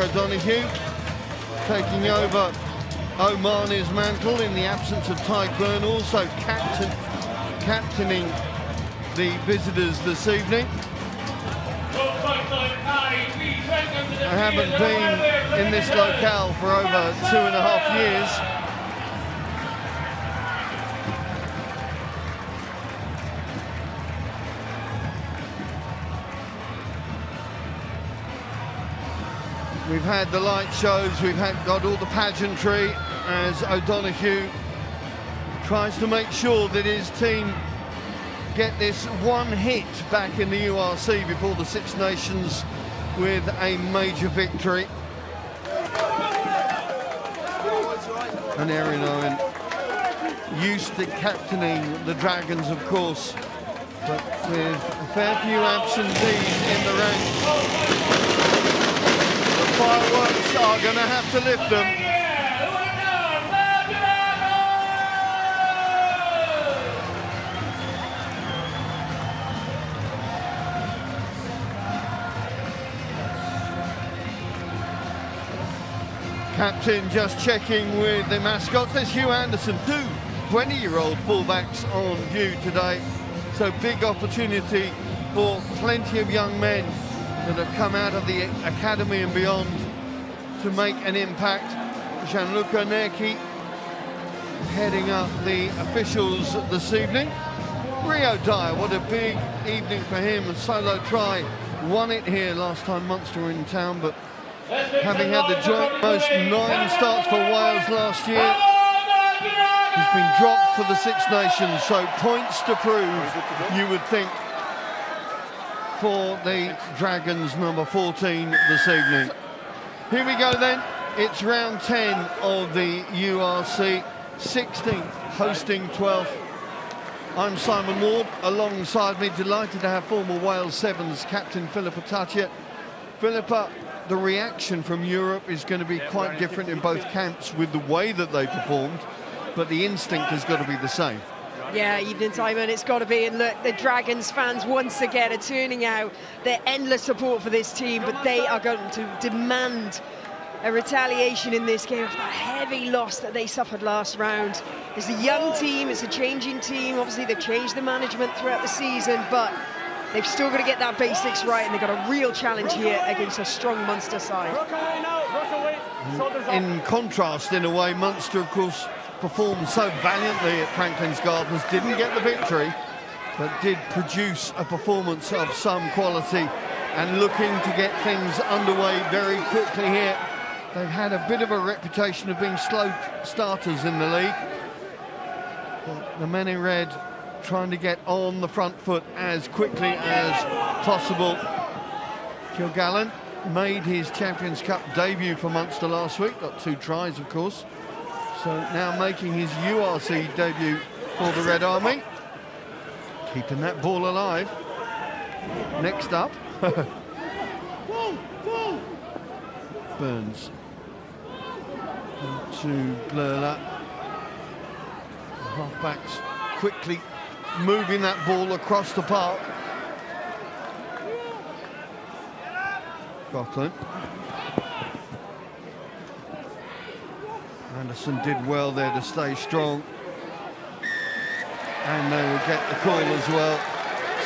O'Donoghue taking over Omar's mantle in the absence of Ty Byrne, also captaining the visitors this evening. I haven't been in this locale for over 2.5 years. We've had the light shows, we've got all the pageantry as O'Donoghue tries to make sure that his team get this one hit back in the URC before the Six Nations with a major victory. And Erin Owen used to captaining the Dragons, of course, but with a fair few absentees in the ranks. Fireworks are going to have to lift them. Captain just checking with the mascots. There's Hugh Anderson, two 20-year-old fullbacks on view today. So big opportunity for plenty of young men that have come out of the academy and beyond to make an impact. Gianluca Nerchi heading up the officials this evening. Rio Dyer, what a big evening for him, a solo try, won it here last time Munster were in town, but having had the joint most 9 starts for Wales last year, he's been dropped for the Six Nations, so points to prove, you would think, for the Dragons, number 14 this evening. Here we go then, it's round 10 of the URC, 16th hosting 12th. I'm Simon Ward, alongside me, delighted to have former Wales Sevens captain Philippa Tatchett. Philippa, the reaction from Europe is going to be quite different in both camps with the way that they performed, but the instinct has got to be the same. Yeah, evening, Simon, it's got to be. And look, the Dragons fans once again are turning out their endless support for this team, but they are going to demand a retaliation in this game after that heavy loss that they suffered last round. It's a young team, it's a changing team. Obviously, they've changed the management throughout the season, but they've still got to get that basics right, and they've got a real challenge here against a strong Munster side. In contrast, in a way, Munster, of course, performed so valiantly at Franklin's Gardens, didn't get the victory, but did produce a performance of some quality and looking to get things underway very quickly here. They've had a bit of a reputation of being slow starters in the league. But the men in red trying to get on the front foot as quickly as possible. Kilgallen made his Champions Cup debut for Munster last week, got 2 tries, of course. So now making his URC debut for the Red Army. Keeping that ball alive. Next up, Burns. To blur that. Halfbacks quickly moving that ball across the park. Gotland. Anderson did well there to stay strong, and they will get the call as well.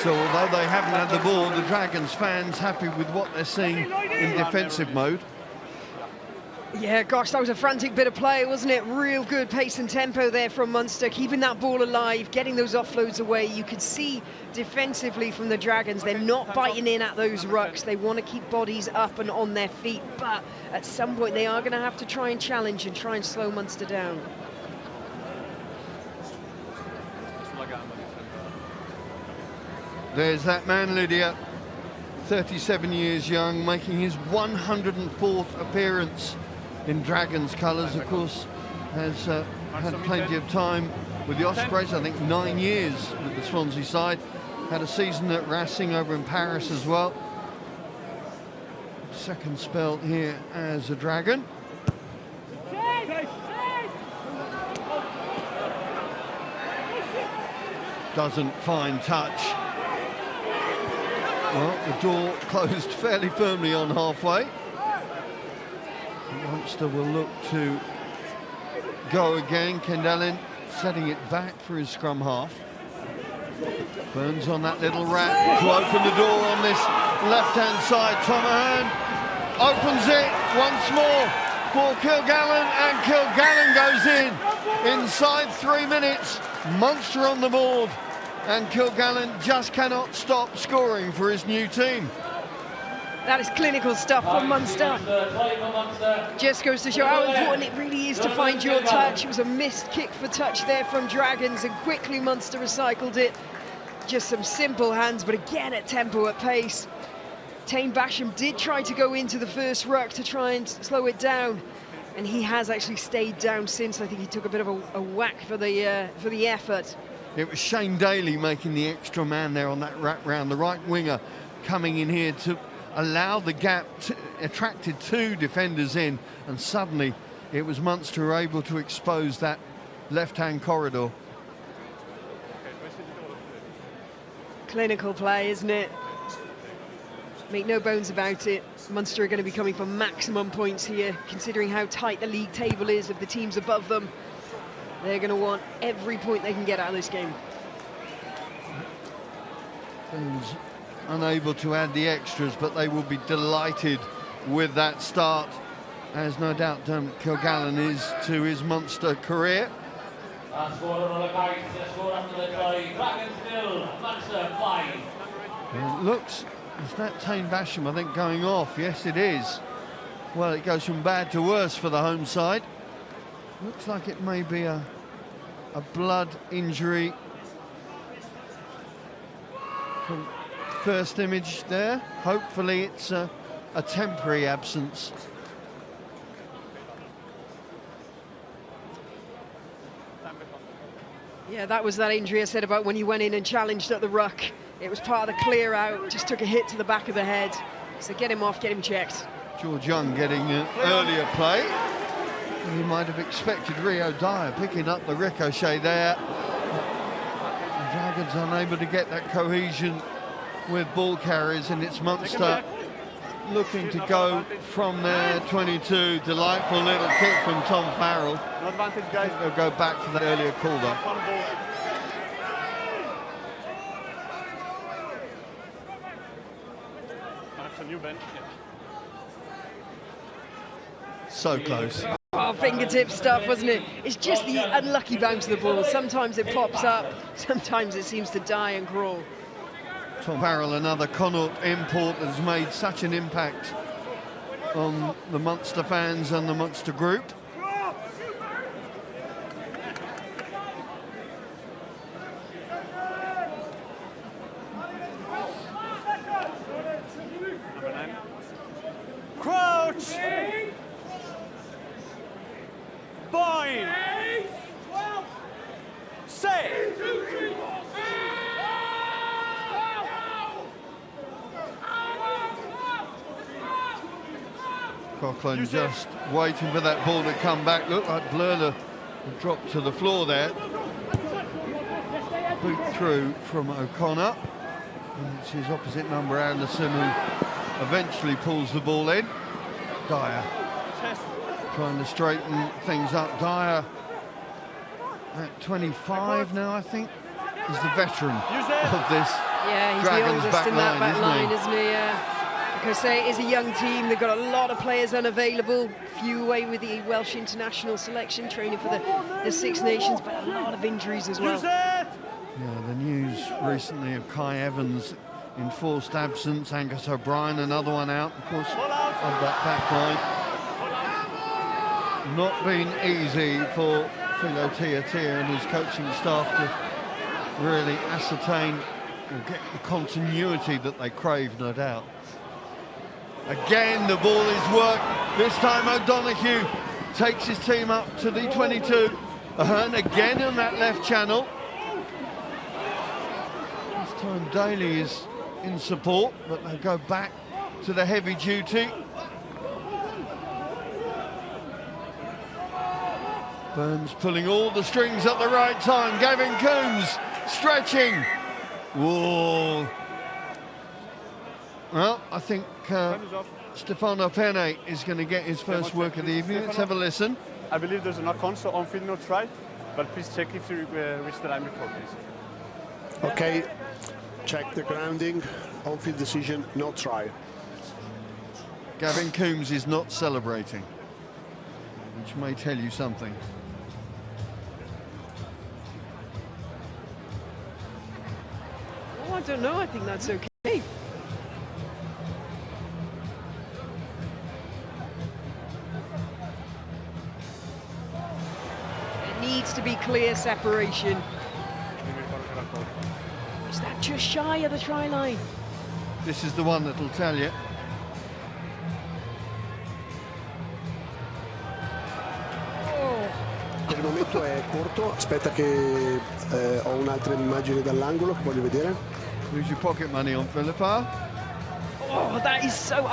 So although they haven't had the ball, the Dragons fans happy with what they're seeing in defensive mode. Yeah, gosh, that was a frantic bit of play, wasn't it? Real good pace and tempo there from Munster, keeping that ball alive, getting those offloads away. You could see defensively from the Dragons, they're not biting in at those rucks. They want to keep bodies up and on their feet, but at some point they are going to have to try and challenge and try and slow Munster down. There's that man, Lydia, 37 years young, making his 104th appearance in Dragons colours, of course, has had plenty of time with the Ospreys, I think 9 years with the Swansea side. Had a season at Racing over in Paris as well. Second spell here as a Dragon. Doesn't find touch. Well, the door closed fairly firmly on halfway. Munster will look to go again. Kendallin setting it back for his scrum half. Burns on that little wrap to open the door on this left-hand side. Tom Ahern opens it once more for Kilgallen, and Kilgallen goes in. Inside 3 minutes, Munster on the board, and Kilgallen just cannot stop scoring for his new team. That is clinical stuff from Munster. Just goes to show how important it really is to find your touch. It was a missed kick for touch there from Dragons, and quickly Munster recycled it. Just some simple hands, but again at tempo, at pace. Tane Basham did try to go into the first ruck to try and slow it down, and he has actually stayed down since. I think he took a bit of a whack for the effort. It was Shane Daly making the extra man there on that wrap round. The right winger coming in here to allow the gap, attracted 2 defenders in, and suddenly it was Munster able to expose that left-hand corridor. Clinical play, isn't it? Make no bones about it. Munster are going to be coming for maximum points here, considering how tight the league table is of the teams above them. They're going to want every point they can get out of this game. Unable to add the extras, but they will be delighted with that start, as no doubt Kilgallen is to his Munster career. It looks, is that Tane Basham, I think, going off? Yes, it is. Well, it goes from bad to worse for the home side. Looks like it may be a blood injury. From first image there. Hopefully it's a temporary absence. Yeah, that was that injury I said about when he went in and challenged at the ruck. It was part of the clear out, just took a hit to the back of the head. So get him off, get him checked. George Young getting an earlier play. You might have expected Rio Dyer picking up the ricochet there. The Dragons unable to get that cohesion with ball carriers, and it's Munster looking to go from their 22. Delightful little kick from Tom Farrell. No advantage, guys. They'll go back for the earlier call though. So close. Oh, fingertip stuff, wasn't it? It's just the unlucky bounce of the ball. Sometimes it pops up, sometimes it seems to die and crawl. Tom Farrell, another Connaught import that has made such an impact on the Munster fans and the Munster group. Crouch! Bind! Say! Coughlin just waiting for that ball to come back. Looked like Blurler dropped to the floor there. Boot through from O'Connor. And it's his opposite number, Anderson, who eventually pulls the ball in. Dyer trying to straighten things up. Dyer at 25 now, I think, is the veteran of this. Yeah, he's Dragons the oldest in that back line, isn't he? isn't he? Like I say, it is a young team. They've got a lot of players unavailable. Few away with the Welsh international selection, training for the Six Nations, but a lot of injuries as well. Yeah, the news recently of Kai Evans in forced absence, Angus O'Brien, another one out, of course, of that back line. Not been easy for Philo Tiatia and his coaching staff to really ascertain or get the continuity that they crave, no doubt. Again, the ball is worked. This time O'Donoghue takes his team up to the 22. Ahern again on that left channel. This time Daly is in support, but they go back to the heavy duty. Burns pulling all the strings at the right time. Gavin Coombs stretching. Whoa. Well, I think Stefano Penne is going to get his first work of the evening. Let's have a listen. I believe there's a knock-on, so on field no try, but please check if you reach the line before, please. Okay, check the grounding, on-field decision, no try. Gavin Coombs is not celebrating, which may tell you something. Oh, I don't know. I think that's okay. Needs to be clear separation. Is that just shy of the try line? This is the one that'll tell you. Per il momento è corto, aspetta che ho un'altra immagine dall'angolo che voglio vedere. Lose your pocket money on Philippa. Oh, that is so...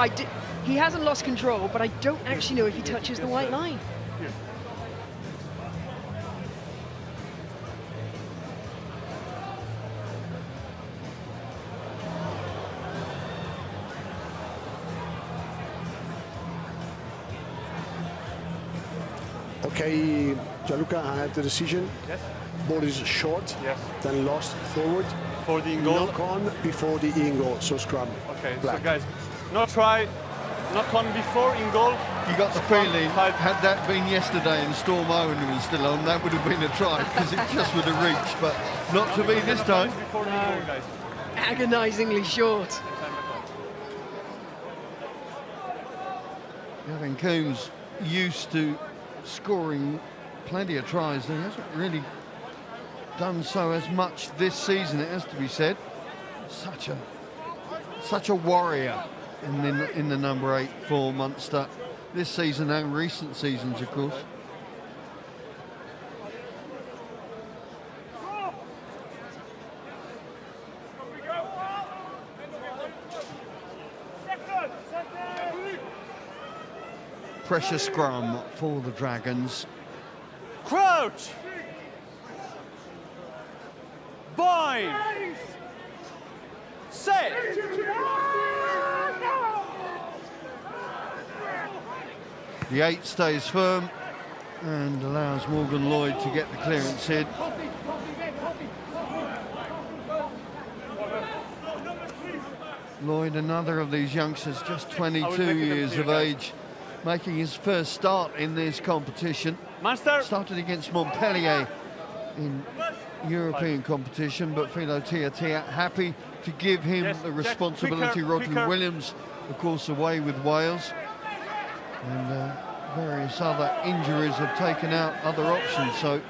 He hasn't lost control, but I don't actually know if he touches the white line. Okay, Gianluca, I have the decision. Yes. Ball is short, Yes. then lost forward. For the in-goal. Knock on before the in-goal, so scrum. Okay, Black. so guys, no try, knock on before in-goal. You got the feeling, had that been yesterday and Storm Owen was still on, that would have been a try, because it just would have reached, but not to be this time. Before the in-goal, guys. Agonisingly short. Gavin Coombs used to scoring plenty of tries. He hasn't really done so as much this season, it has to be said. Such a warrior in the number 8 for Munster this season and recent seasons, of course. Pressure scrum for the Dragons. Crouch! Bind! Set! The 8 stays firm and allows Morgan Lloyd to get the clearance in. Lloyd, another of these youngsters, just 22 years of age, making his first start in this competition. Munster! Started against Montpellier in European competition, but Philo Tia happy to give him the responsibility. Rodney Williams, of course, away with Wales. And various other injuries have taken out other options, so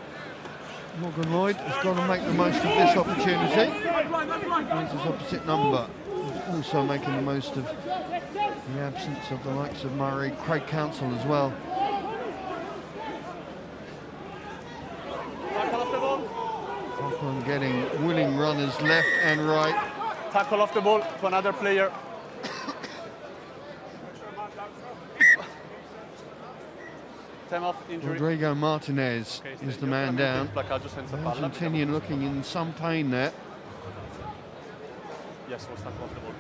Morgan Lloyd has got to make the most of this opportunity. Here's his opposite number, he's also making the most of the absence of the likes of Murray, Craig Counsell as well. Tackle off the ball. Auckland getting willing runners left and right. Tackle off the ball to another player. Time off injury. Rodrigo Martinez is the man down. Argentinian Argentinian looking in some pain there. Yes, was tackle off the ball.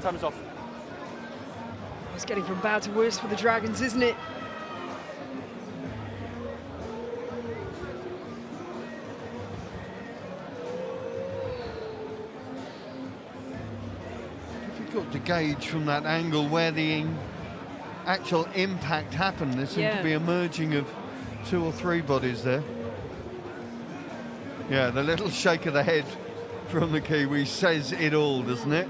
Time is off. It's getting from bad to worse for the Dragons, isn't it? Difficult to gauge from that angle where the actual impact happened. There seemed to be a merging of 2 or 3 bodies there. Yeah, the little shake of the head from the Kiwi says it all, doesn't it?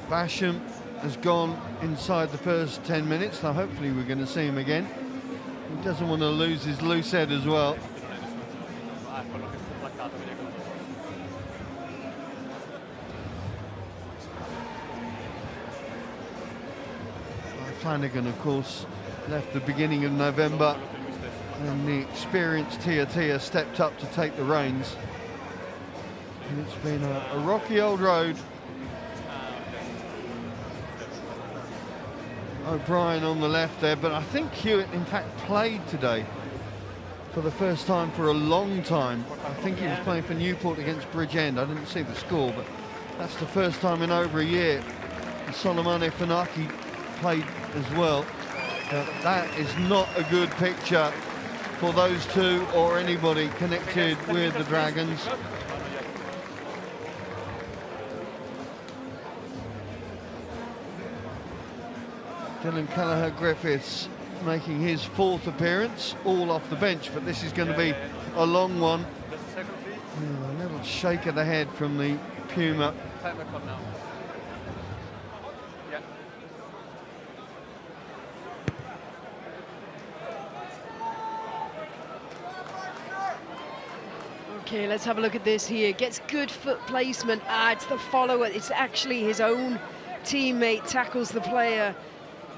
Basham has gone inside the first 10 minutes, so hopefully we're going to see him again. He doesn't want to lose his loose head as well. Flanagan, of course, left the beginning of November, and the experienced Tia stepped up to take the reins. And it's been a rocky old road. O'Brien on the left there, but I think Hewitt in fact played today for the first time for a long time. I think he was playing for Newport against Bridgend. I didn't see the score, but That's the first time in over a year Solomane Funaki played as well. That is not a good picture for those two or anybody connected with the Dragons. Dylan Kelleher-Griffiths making his 4th appearance, all off the bench, but this is going to be a long one. A little shake of the head from the Puma. Okay, let's have a look at this here. Gets good foot placement. It's the follower. It's actually his own teammate tackles the player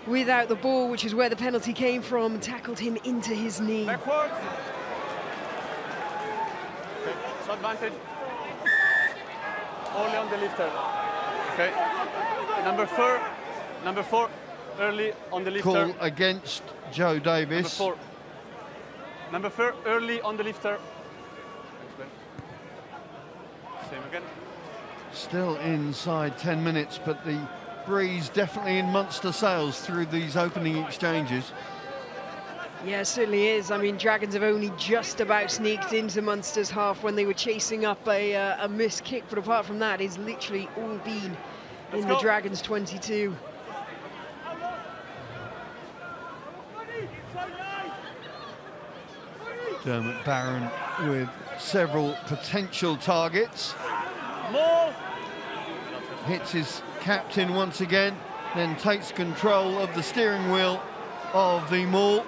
without the ball, which is where the penalty came from, tackled him into his knee. Backwards. Okay, it's advantage. Only on the lifter. Okay. Number four, early on the lifter. Call against Joe Davis. Number four, early on the lifter. Same again. Still inside 10 minutes, but the breeze definitely in Munster sails through these opening exchanges. Yeah, it certainly is. I mean, Dragons have only just about sneaked into Munster's half when they were chasing up a missed kick, but apart from that, it's literally all been in the Dragons 22. Dermot Barron with several potential targets. Hits his captain once again, then takes control of the steering wheel of the maul.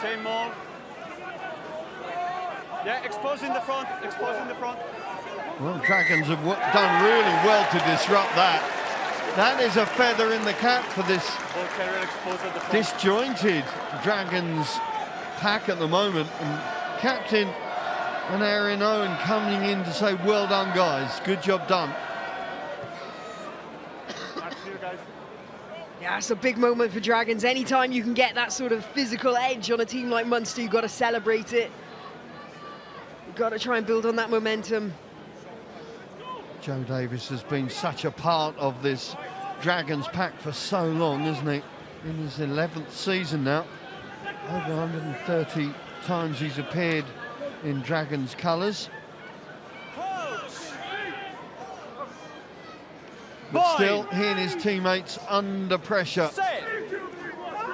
Same maul. Yeah, exposing the front, Well, Dragons have done really well to disrupt that. That is a feather in the cap for this disjointed Dragons pack at the moment. And Captain and Aaron Owen coming in to say, well done, guys. Good job done. Yeah, it's a big moment for Dragons. Anytime you can get that sort of physical edge on a team like Munster, you've got to celebrate it. You've got to try and build on that momentum. Joe Davis has been such a part of this Dragons pack for so long, isn't he? In his 11th season now. Over 130 times he's appeared in Dragons colours. But still, he and his teammates under pressure.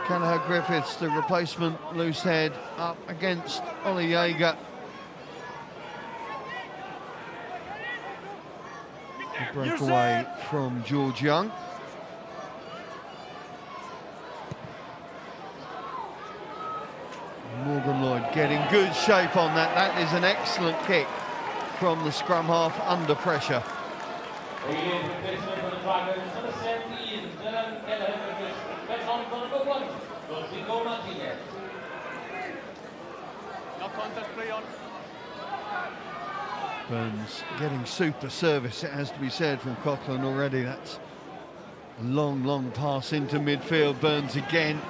Kelleher-Griffiths, the replacement loose head, up against Ollie Jaeger. A breakaway from George Young. Morgan Lloyd getting good shape on that. That is an excellent kick from the scrum half under pressure. Burns getting super service, it has to be said, from Coughlin already. That's a long, long pass into midfield. Burns again.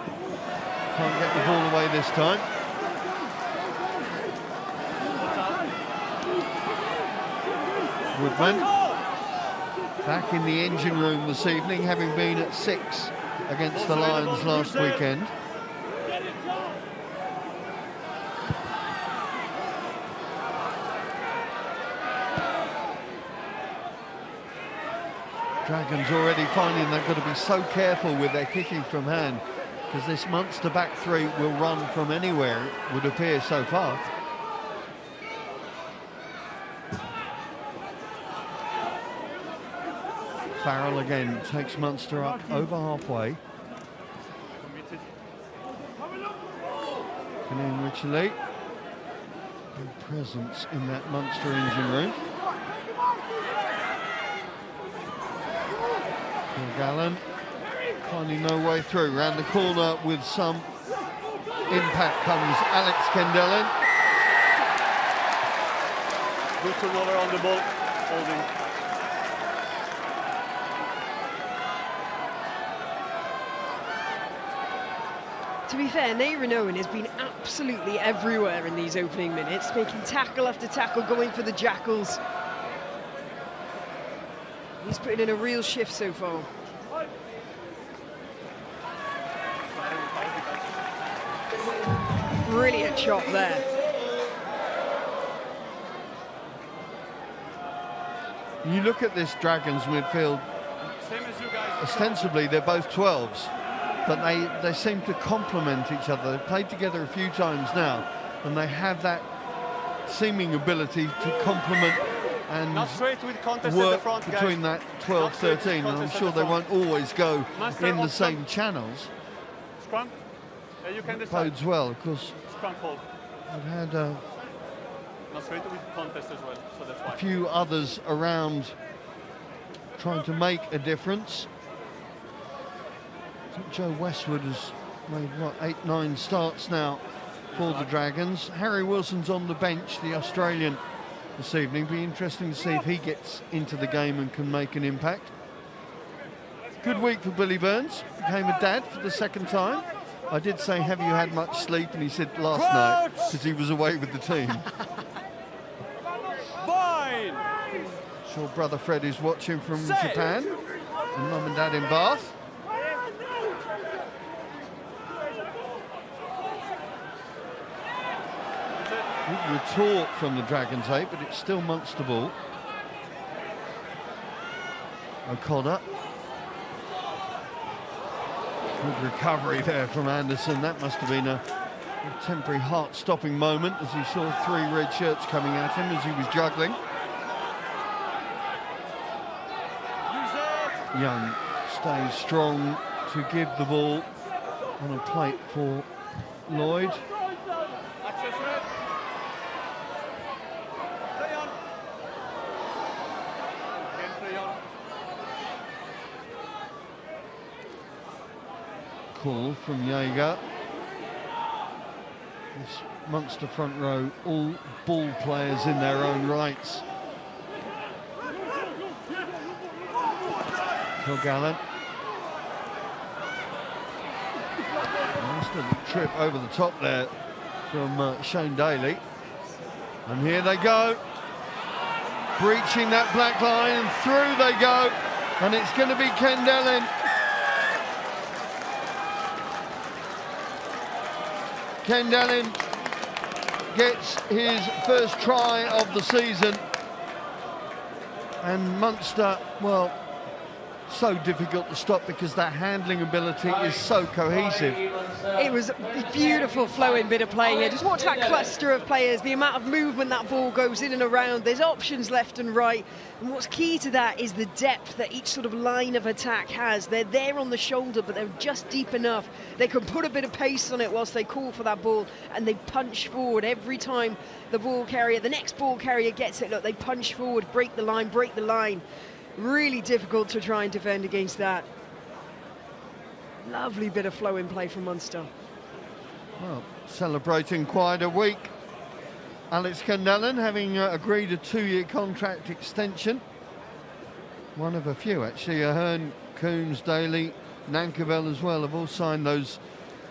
Can't get the ball away this time. Woodman back in the engine room this evening, having been at 6 against the Lions last weekend. Dragons already finding they've got to be so careful with their kicking from hand, because this Munster back three will run from anywhere, it would appear so far. Farrell again takes Munster up over halfway. Canine Richley, big presence in that Munster engine room. Gallen finding no way through. Round the corner with some impact comes Alex Kendellen. Good turnover on the ball, holding. To be fair, Aaron Owen has been absolutely everywhere in these opening minutes, making tackle after tackle, going for the jackals. He's putting in a real shift so far. Brilliant chop there. You look at this Dragons midfield, ostensibly they're both 12s, but they seem to complement each other. They've played together a few times now, and they have that seeming ability to complement and work between that 12-13, and I'm sure they won't always go in the same channels. Scrum. You can decide. Bodes well, of course. Scrum hold. I've had Not straight with contest as well, so that's why. a few others around trying to make a difference. I think Joe Westwood has made, what, 8-9 starts now for the Dragons. Harry Wilson's on the bench, the Australian, this evening. Be interesting to see if he gets into the game and can make an impact. Good week for Billy Burns. Became a dad for the second time. I did say, have you had much sleep? And he said last night, because he was away with the team. Fine. Sure brother Fred is watching from Japan, and mum and dad in Bath. Good retort from the Dragons 8, but it's still Munster ball. O'Connor. Good recovery there from Anderson. That must have been a temporary heart-stopping moment as he saw 3 red shirts coming at him as he was juggling. Young stays strong to give the ball on a plate for Lloyd. Call from Jaeger. This Munster front row, all ball players in their own rights. Kilgallen. Nice little trip over the top there from Shane Daly. And here they go. Breaching that black line, and through they go. And it's going to be Ken Dellin. Ken Dellin gets his first try of the season, and Munster, well, so difficult to stop because that handling ability is so cohesive. It was a beautiful flowing bit of play here. Just watch that cluster of players, the amount of movement that ball goes in and around. There's options left and right, and what's key to that is the depth that each sort of line of attack has. They're there on the shoulder, but they're just deep enough. They can put a bit of pace on it whilst they call for that ball, and they punch forward every time the next ball carrier gets it. Look, they punch forward, break the line, break the line. Really difficult to try and defend against that. Lovely bit of flow in play from Munster. Well, celebrating quite a week. Alex Kendellen having agreed a 2-year contract extension. One of a few, actually. Ahern, Coombs, Daly, Nankerville as well have all signed those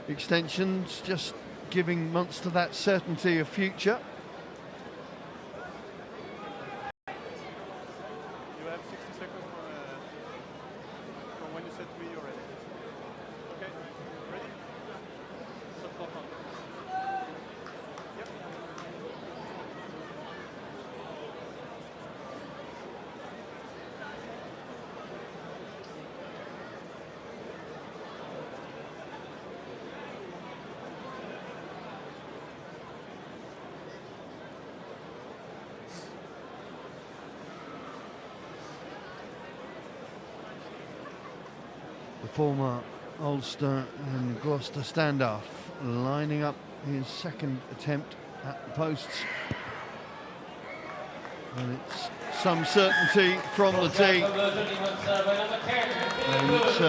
extensions, just giving Munster that certainty of future. The former Ulster and Gloucester standoff lining up his second attempt at the posts. And it's some certainty from the tee. And it's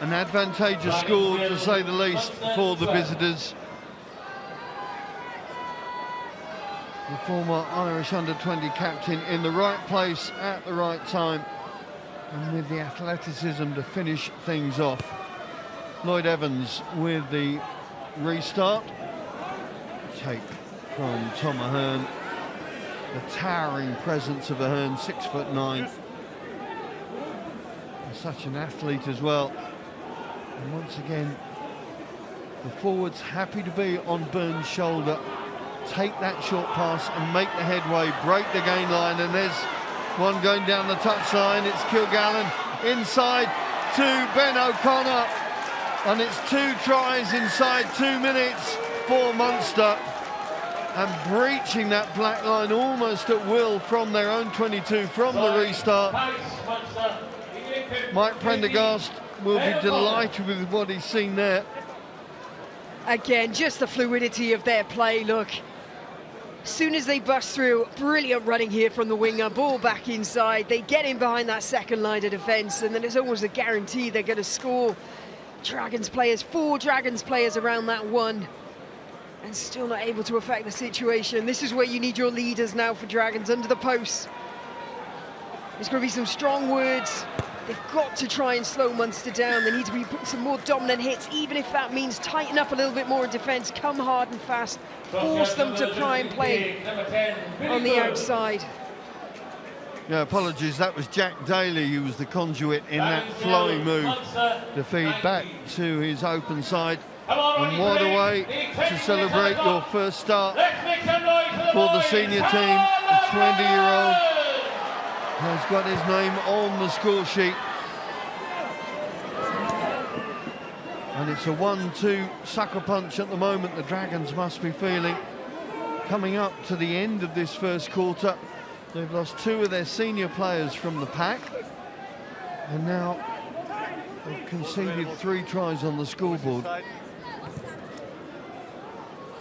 an advantageous score, to say the least, for the visitors. The former Irish under-20 captain in the right place at the right time, and with the athleticism to finish things off. Lloyd Evans with the restart. Take from Tom Ahern. the towering presence of Ahern, 6'9". And such an athlete as well. And once again, the forwards happy to be on Burns' shoulder, take that short pass and make the headway, break the gain line, and there's one going down the touchline. It's Kilgallen inside to Ben O'Connor, and it's 2 tries inside 2 minutes for Munster, and breaching that black line almost at will from their own 22 from the restart. Mike Prendergast will be delighted with what he's seen there. Again, just the fluidity of their play. Look, as soon as they bust through, brilliant running here from the winger, ball back inside, they get in behind that second line of defence, and then it's almost a guarantee they're going to score. Dragons players, 4 Dragons players around that one, and still not able to affect the situation. This is where you need your leaders now for Dragons, under the posts. There's going to be some strong words. They've got to try and slow Munster down. They need to be putting some more dominant hits, even if that means tighten up a little bit more in defence, come hard and fast, force them to try and play on the outside. Yeah, apologies, that was Jack Daly who was the conduit in that flowing move to feed back to his open side. And what a way to celebrate your first start for the senior team. The 20-year-old has got his name on the score sheet. And it's a 1-2 sucker punch at the moment the Dragons must be feeling. Coming up to the end of this first quarter, they've lost 2 of their senior players from the pack. And now they've conceded 3 tries on the scoreboard.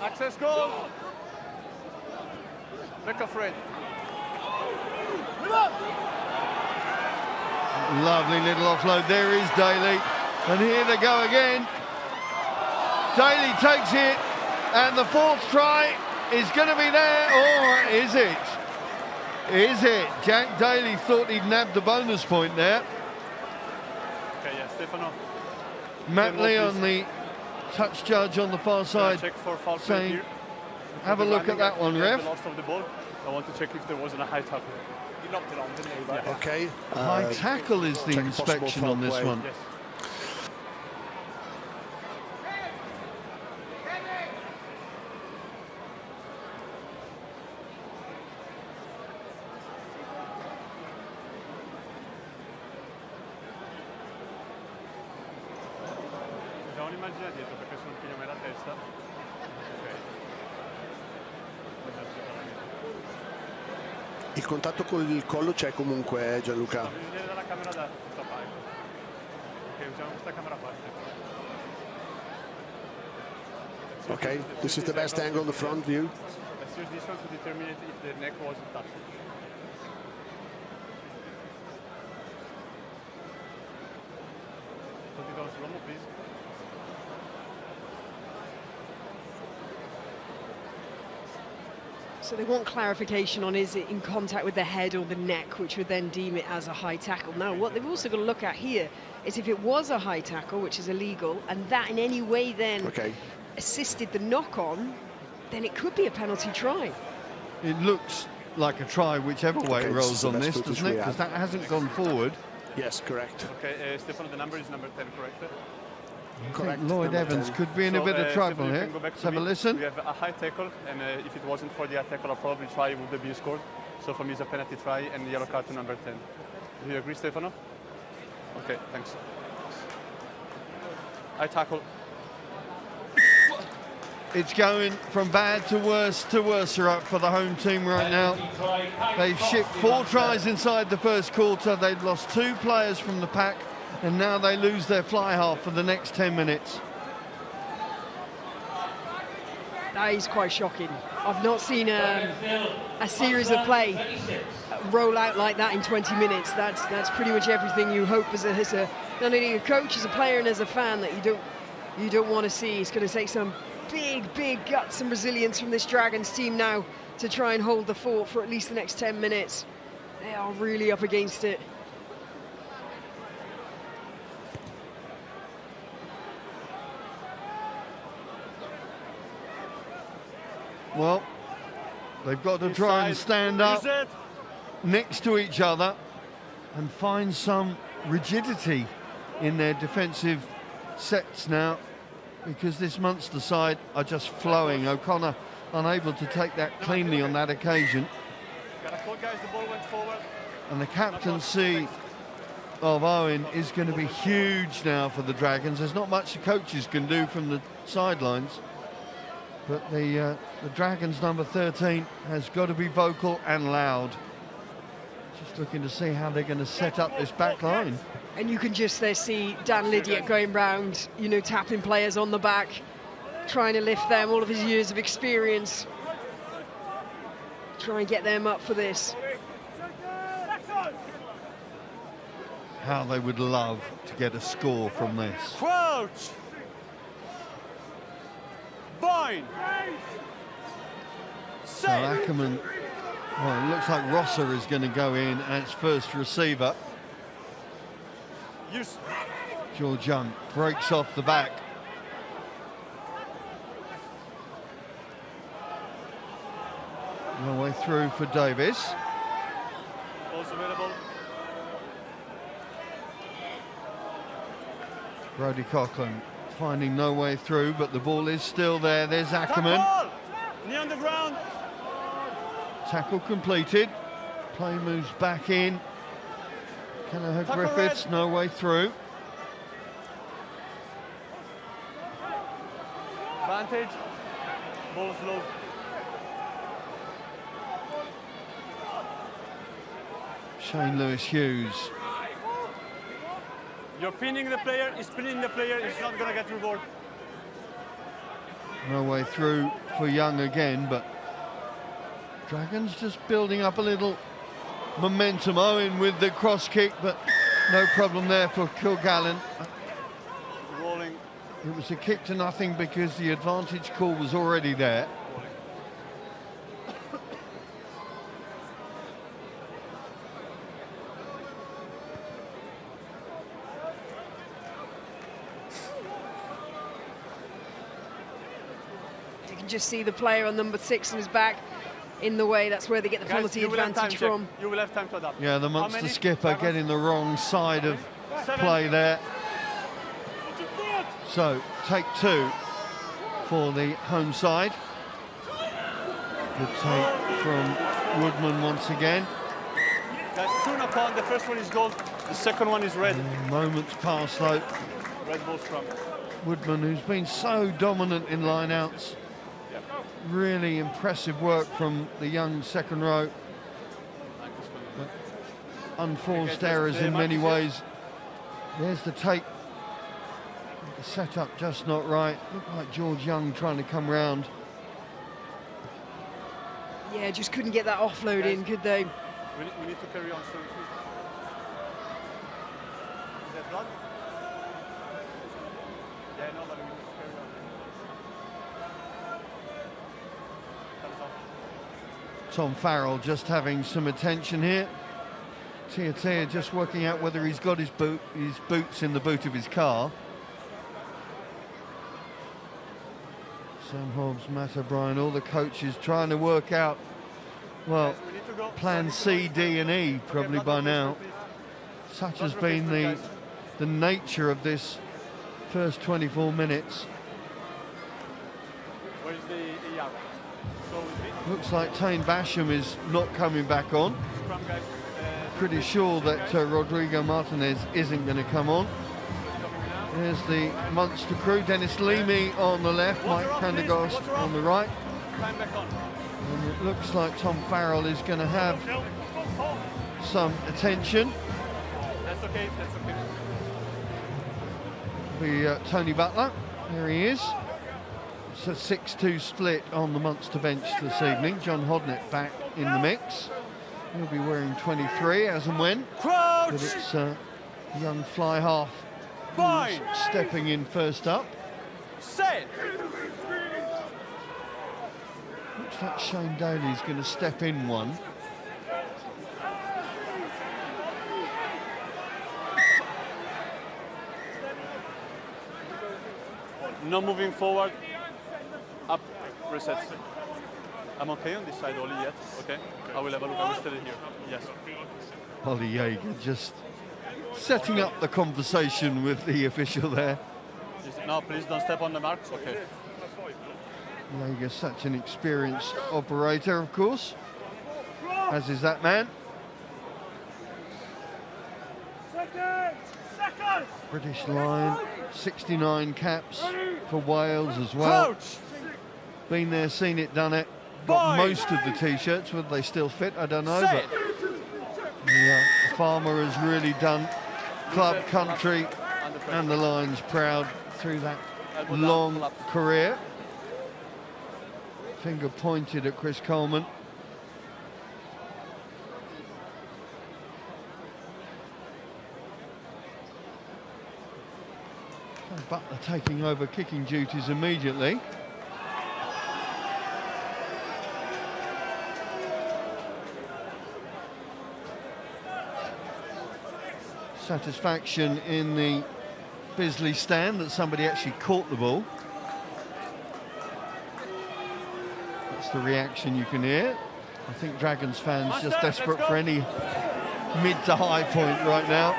Access goal. Look afraid. Lovely little offload. There is Daly. And here they go again. Daly takes it. And the 4th try is going to be there. Or is it? Is it? Jack Daly thought he'd nabbed the bonus point there. Okay, yeah, Stefano. Matt Lee on the touch judge on the far side check for foul saying, here. have a look at that one, ref. The loss of the ball. I want to check if there wasn't a high tackle. He knocked it on, didn't he? Yeah. Okay. High tackle is the inspection on this one. Yes. Già un'immagine dietro perché sono un pigliame la testa. Il contatto con il collo c'è comunque, Gianluca. Bisogna vedere dalla camera da questa parte. Ok, usiamo questa camera qua. Okay, this is the best angle, the front view. Let's use this one to determine if the neck wasn't touched. Put it on slow-mo, please. So they want clarification on, is it in contact with the head or the neck, which would then deem it as a high tackle. Now, what they've also got to look at here is if it was a high tackle, which is illegal, and that in any way then assisted the knock-on, then it could be a penalty try. It looks like a try whichever way it rolls on this, doesn't it? Because that hasn't gone forward. Yes, correct. Okay, Stefano, the number is number 10, correct? Correct. Lloyd Evans could be in a bit of trouble Stefano, here. let's Have a listen. We have a high tackle, and if it wasn't for the high tackle, I'll probably try would have been scored. So for me, it's a penalty try and yellow card to number 10. Do you agree, Stefano? Okay, thanks. High tackle. It's going from bad to worse up for the home team right now. They've shipped 4 tries inside the first quarter. They've lost 2 players from the pack, and now they lose their fly half for the next 10 minutes. That is quite shocking. I've not seen a series of play roll out like that in 20 minutes. That's pretty much everything you hope as a not only a coach, as a player, and as a fan that you don't want to see. It's going to take some big guts and resilience from this Dragons team now to try and hold the fort for at least the next 10 minutes. They are really up against it. Well, They've got to try and stand up next to each other and find some rigidity in their defensive sets now, because this Munster side are just flowing. O'Connor unable to take that cleanly on that occasion. And the captaincy of Owen is going to be huge now for the Dragons. There's not much the coaches can do from the sidelines, but the Dragons number 13 has got to be vocal and loud. Just looking to see how they're going to set up this back line. And you can just there see Dan Lydiate going round, you know, tapping players on the back, trying to lift them, all of his years of experience. Try and get them up for this. How they would love to get a score from this. Crouch! Bind! Now Ackerman, well, it looks like Rosser is going to go in as first receiver. George Young breaks off the back. No way through for Davis. Also available. Brodie Coughlin finding no way through, but the ball is still there. There's Ackerman. Knee on the ground. Tackle completed. Play moves back in. Kelleher Griffiths, no way through. Vantage. Ball low. Shane Lewis-Hughes. You're pinning the player, he's pinning the player, he's not going to get reward. No way through for Young again, but Dragons just building up a little momentum. Owen with the cross kick, but no problem there for Kilgallen. Rolling. It was a kick to nothing because the advantage call was already there. You can just see the player on number 6 on his back in the way. That's where they get the penalty advantage from. You will have time to adapt. Yeah, the Munster skipper getting the wrong side of play there. So, take 2 for the home side. Good take from Woodman once again. Guys, 2 upon, the first one is gold, the second one is red. Moments past though. Red ball scrum. Woodman, who's been so dominant in line-outs. Really impressive work from the young second row. But unforced errors in many ways. There's the take. The setup just not right. Looked like George Young trying to come round. Yeah, just couldn't get that offload in, could they? We need to carry on soon. Is that blood? Yeah, no, but we need to carry on. Tom Farrell just having some attention here. Tia just working out whether he's got his boots in the boot of his car. Sam Hobbs, Matt O'Brien, all the coaches trying to work out, well, plan C, D and E probably by now. Such has been the nature of this first 24 minutes. Where's the yard? Looks like Tane Basham is not coming back on. Pretty sure that Rodrigo Martinez isn't going to come on. There's the Munster crew, Dennis Leamy on the left, Mike Prendergast on the right. And it looks like Tom Farrell is going to have some attention. That's okay, that's okay. Tony Butler, there he is. It's a 6-2 split on the Munster bench this evening. John Hodnett back in the mix. He'll be wearing 23 as and when. But it's young fly half who's stepping in first up. Set. Looks like Shane Daly's going to step in one. No moving forward. Up, reset. I'm okay on this side, Oli, yet. Okay. I will have a look. I will stay here. Yes. Ollie Jaeger just setting up the conversation with the official there. No, please don't step on the mark. Okay. Jaeger, such an experienced operator, of course, as is that man. British Lion, 69 caps for Wales as well. Been there, seen it, done it. Got most of the T-shirts. Whether they still fit, I don't know. But the farmer has really done club, country, and the Lions proud through that long career. Finger pointed at Chris Coleman. Butler taking over kicking duties immediately. Satisfaction in the Bisley stand that somebody actually caught the ball. That's the reaction you can hear. I think Dragons fans just desperate for any mid to high point right now.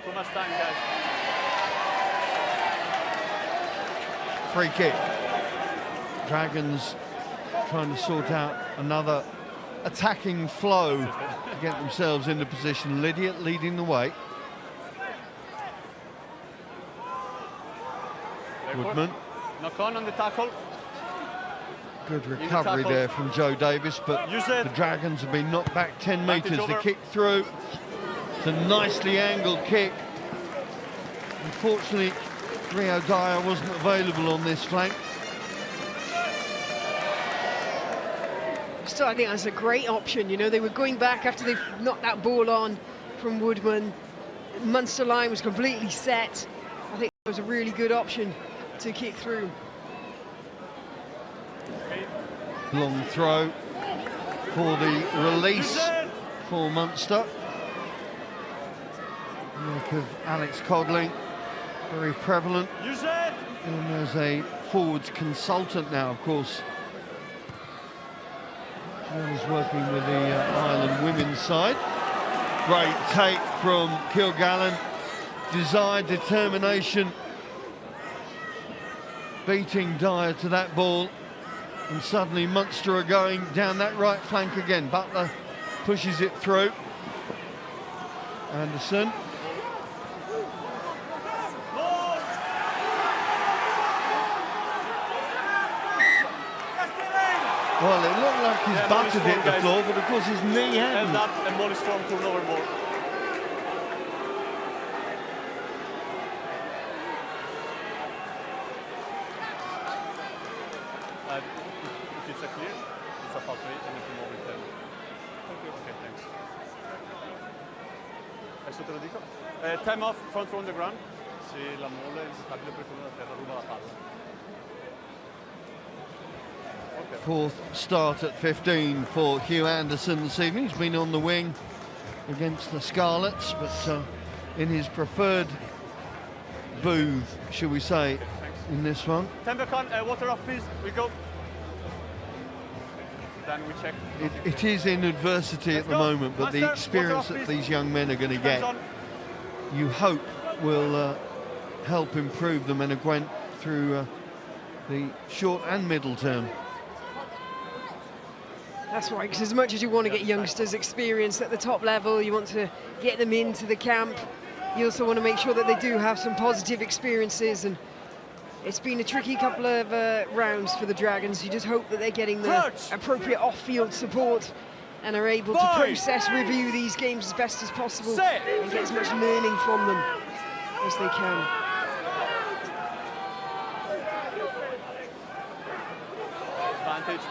Too much time, guys. Free kick. Dragons trying to sort out another attacking flow to get themselves into position. Lydiate leading the way. Woodman. Knock on the tackle. Good recovery there from Joe Davis, but the Dragons have been knocked back 10 metres. The kick through. It's a nicely angled kick. Unfortunately, Rio Dyer wasn't available on this flank. So I think that's a great option. You know, they were going back after they've knocked that ball on from Woodman. Munster line was completely set. I think it was a really good option to kick through. Long throw for the release for Munster. Work of Alex Codling, very prevalent. And as a forwards consultant now, of course. He's working with the Ireland women's side. Great take from Kilgallen. Desire, determination. Beating Dyer to that ball. And suddenly Munster are going down that right flank again. Butler pushes it through. Anderson. Well, it looked like his butt had hit the floor, but of course his knee hadn't. And that, and ball is strong, turnover ball. If it's a clear, it's a foul play, and you can move it then. Okay, thanks. Adesso te lo dico. Time off, front row on the ground. Se la molla è ingiocabile per quello da terra, ruba la palla. Fourth start at 15 for Hugh Anderson this evening. He's been on the wing against the Scarlets, but in his preferred booth, shall we say, in this one. Tembercon, water off, please. We go. Then we check. It is in adversity at the moment, but the experience that these young men are going to get, you hope, will help improve them and Gwent through the short and middle term. That's right, because as much as you want to get youngsters experienced at the top level, you want to get them into the camp, you also want to make sure that they do have some positive experiences, and it's been a tricky couple of rounds for the Dragons. You just hope that they're getting the appropriate off-field support and are able to process, review these games as best as possible and get as much learning from them as they can. Advantage.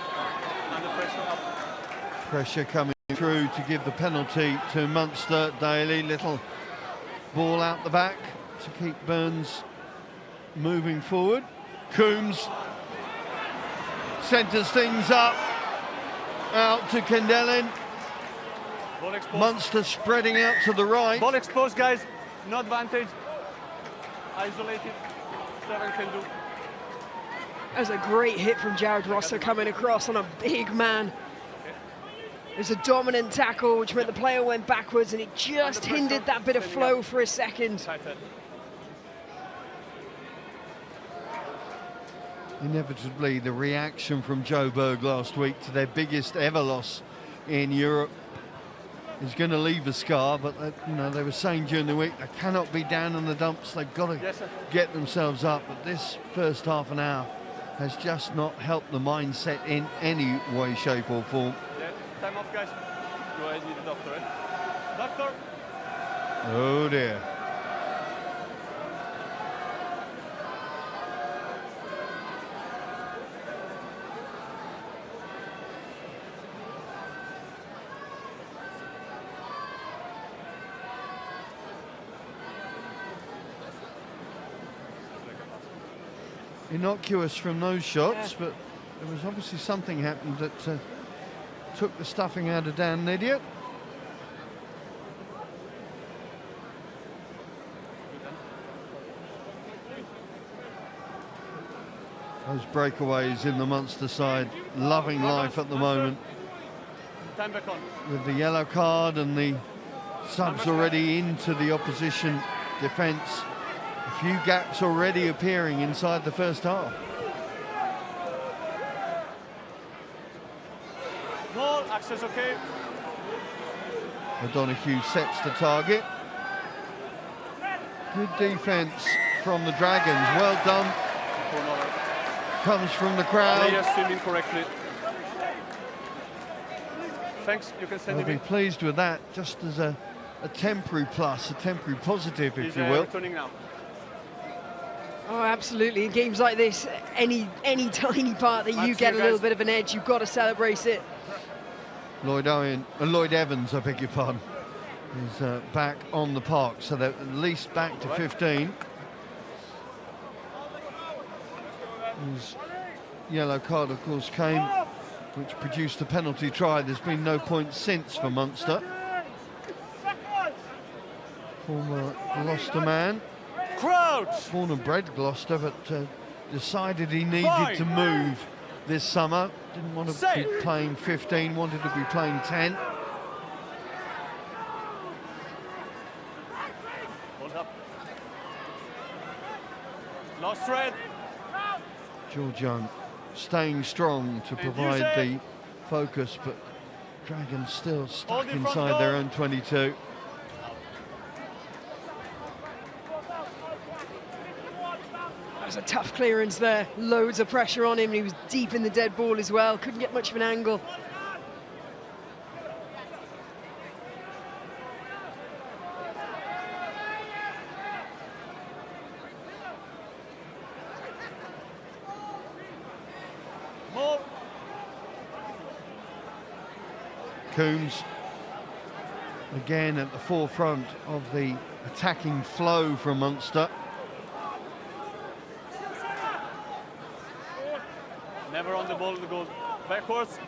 Under pressure up. Pressure coming through to give the penalty to Munster. Daly, little ball out the back to keep Burns moving forward. Coombs centres things up, out to Kendellen. Munster spreading out to the right. Ball exposed, guys. No advantage. Isolated. 7 can do. That was a great hit from Jared Rosser coming across on a big man. It was a dominant tackle, which meant the player went backwards, and it just hindered that bit of flow for a second. Inevitably, the reaction from Joburg last week to their biggest ever loss in Europe is going to leave a scar, but you know, they were saying during the week they cannot be down in the dumps, they've got to get themselves up. But this first half an hour has just not helped the mindset in any way, shape or form. Yeah, time off, guys. Go ahead, need the doctor, eh? Doctor! Oh dear. Innocuous from those shots, but there was obviously something happened that took the stuffing out of Dan Nidiot. Those breakaways in the Munster side, loving life at the moment. Time back on. With the yellow card and the subs already into the opposition defence. A few gaps already appearing inside the first half. Ball, access okay. O'Donoghue sets the target. Good defence from the Dragons, well done. Comes from the crowd. Players swimming correctly. Thanks, you can send I'll him be in. pleased with that, just as a temporary plus, a temporary positive, if you will. Returning now. Oh, absolutely. In games like this, any tiny part that you get a little bit of an edge, you've got to celebrate it. Lloyd Evans, I beg your pardon, is back on the park, so they're at least back to 15. His yellow card, of course, came, which produced a penalty try. There's been no point since for Munster. Former Gloucester man. Crouch! Born and bred Gloucester, but decided he needed to move this summer. Didn't want to be playing 15, wanted to be playing 10. Hold up. Last thread. George Young staying strong to provide the focus, but Dragons still stuck inside their own 22. That was a tough clearance there. Loads of pressure on him, and he was deep in the dead ball as well. Couldn't get much of an angle. Coombs again at the forefront of the attacking flow from Munster. Never on the ball to go backwards.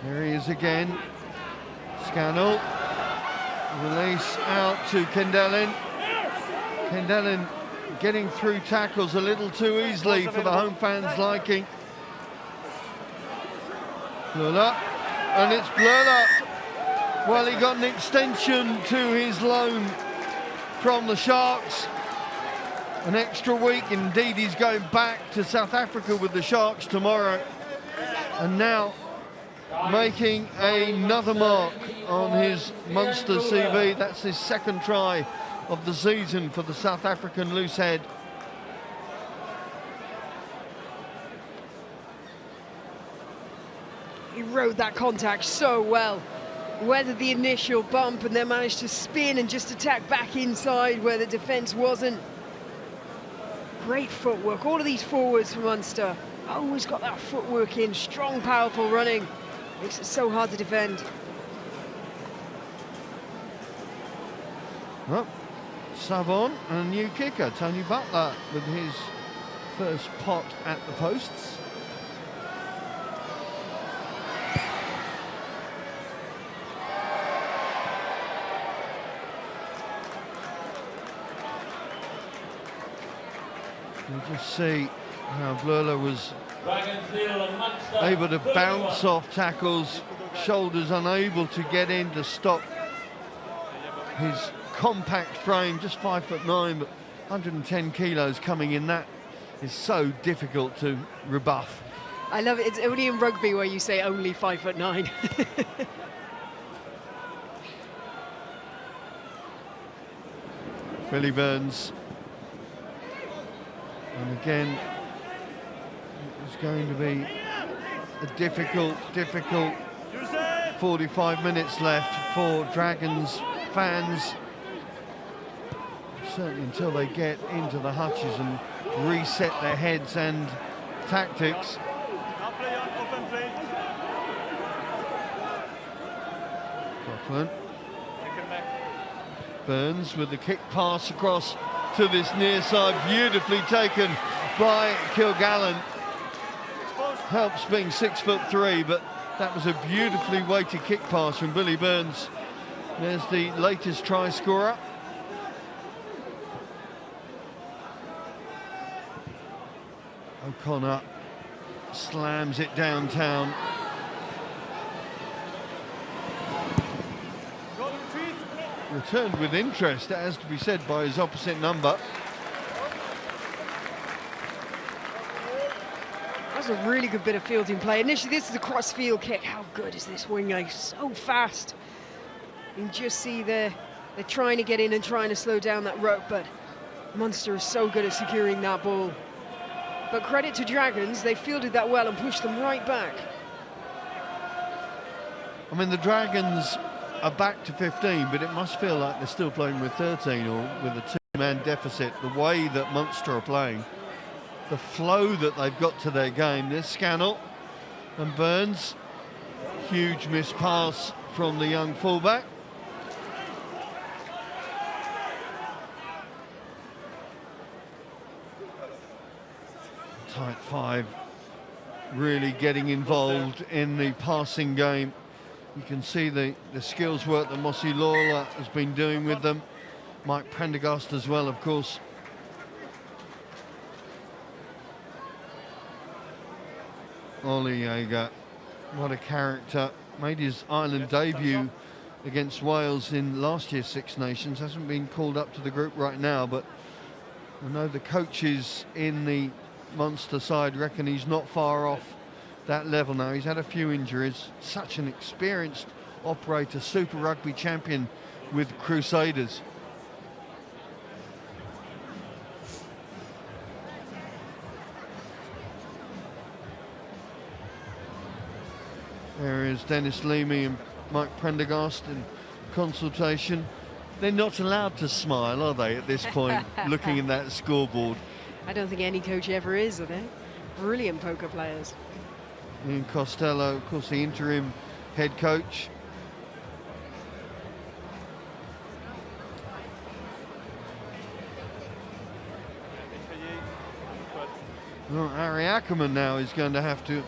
There he is again. Scannell. Release out to Kendelin. Kendelin getting through tackles a little too easily for the home fans' liking. Blurler, and it's Blurler. Well, he got an extension to his loan from the Sharks. An extra week, indeed he's going back to South Africa with the Sharks tomorrow. And now making another mark on his Munster CV. That's his second try of the season for the South African loosehead. He rode that contact so well. Weathered the initial bump and then managed to spin and just attack back inside where the defence wasn't. Great footwork. All of these forwards from Munster always got that footwork in. Strong, powerful running. Makes it so hard to defend. Well, sub on and a new kicker, Tony Butler, with his first pot at the posts. You just see how Blurler was able to bounce off tackles, shoulders unable to get in to stop his compact frame, just 5'9", but 110 kilos coming in. That is so difficult to rebuff. I love it. It's only in rugby where you say only 5'9". Billy Burns. And again, it's going to be a difficult 45 minutes left for Dragons fans. Certainly until they get into the hutches and reset their heads and tactics. Coughlin. Burns with the kick pass across to this near side, beautifully taken by Kilgallen. Helps being 6'3", but that was a beautifully weighted kick pass from Billy Burns. There's the latest try scorer. O'Connor slams it downtown. Returned with interest, that has to be said, by his opposite number. That's a really good bit of fielding play. Initially, this is a cross-field kick. How good is this winger? So fast. You can just see they're trying to get in and trying to slow down that rope, but Munster is so good at securing that ball. But credit to Dragons, they fielded that well and pushed them right back. I mean, the Dragons are back to 15, but it must feel like they're still playing with 13 or with a two-man deficit. The way that Munster are playing, the flow that they've got to their game. There's Scannell and Burns. Huge missed pass from the young fullback. Tight five really getting involved in the passing game. You can see the skills work that Mossy Lawler has been doing with them. Mike Prendergast as well, of course. Ollie Jaeger, what a character. Made his Ireland debut against Wales in last year's Six Nations. Hasn't been called up to the group right now, but I know the coaches in the Munster side reckon he's not far off that level now. He's had a few injuries. Such an experienced operator, Super Rugby champion with Crusaders. There is Dennis Leamy and Mike Prendergast in consultation. They're not allowed to smile, are they, at this point, looking at that scoreboard? I don't think any coach ever is, are they? Brilliant poker players. Ian Costello, of course, the interim head coach. Well, Harry Ackerman now is going to have to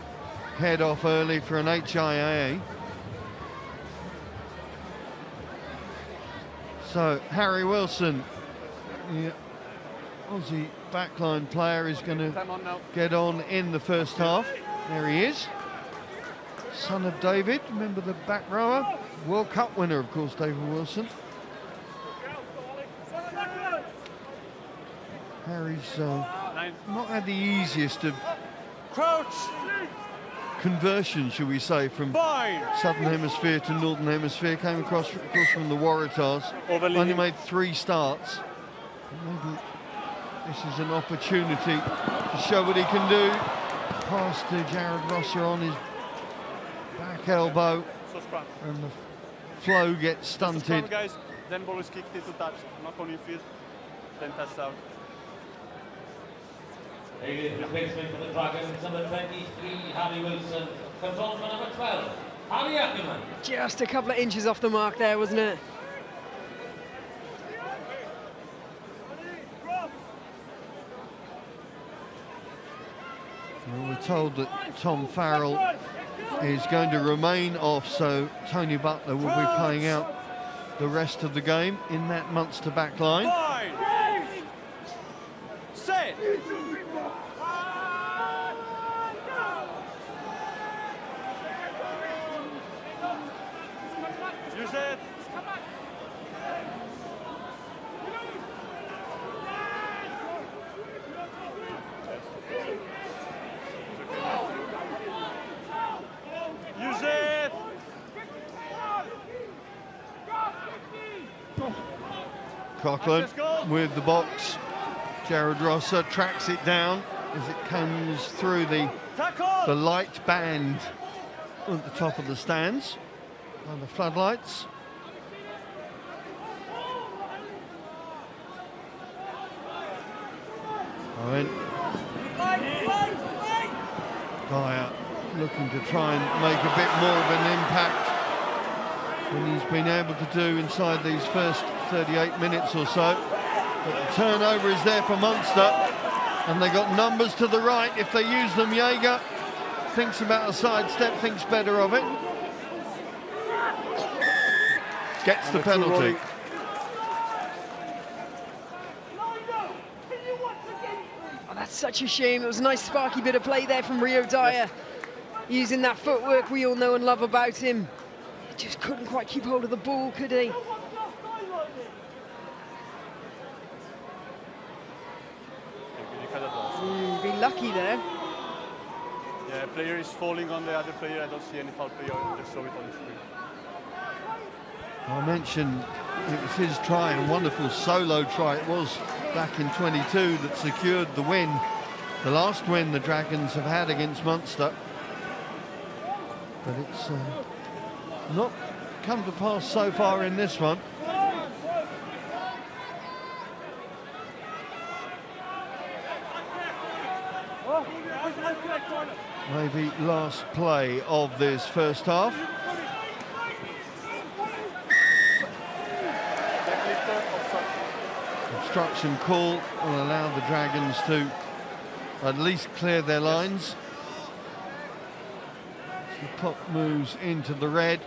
head off early for an HIA. So Harry Wilson, the Aussie backline player, is going to get on in the first half. There he is. Son of David, remember the back rower? World Cup winner, of course, David Wilson. Harry's not had the easiest of conversion, shall we say, from Southern Hemisphere to Northern Hemisphere. Came across, of course, from the Waratahs. Only made 3 starts. Maybe this is an opportunity to show what he can do. Pass to Jared Rosser on his back elbow, and the flow gets stunted. Guys, then ball is kicked into touch, knock on your feet, then touchdown. Replacement for the Dragons, number 23, Harry Wilson. Comes on for number 12, Harry Ackerman. Just a couple of inches off the mark there, wasn't it? Well, we're told that Tom Farrell is going to remain off, so Tony Butler will be playing out the rest of the game in that Munster back line. Set. Use it. Use it. Coughlin with the box. Jared Rosser tracks it down as it comes through the light band at the top of the stands and the floodlights. Owen. Dyer looking to try and make a bit more of an impact than he's been able to do inside these first 38 minutes or so. But the turnover is there for Munster, and they got numbers to the right. If they use them, Jaeger thinks about a sidestep, thinks better of it. Gets the penalty. Oh, that's such a shame. It was a nice sparky bit of play there from Rio Dyer, using that footwork we all know and love about him. He just couldn't quite keep hold of the ball, could he? Be lucky there. Yeah, player is falling on the other player. I don't see any foul player. I just saw it on the screen. I mentioned it was his try, a wonderful solo try it was back in 22 that secured the win. The last win the Dragons have had against Munster. But it's not come to pass so far in this one. Maybe last play of this first half. Obstruction call will allow the Dragons to at least clear their lines. The puck moves into the red.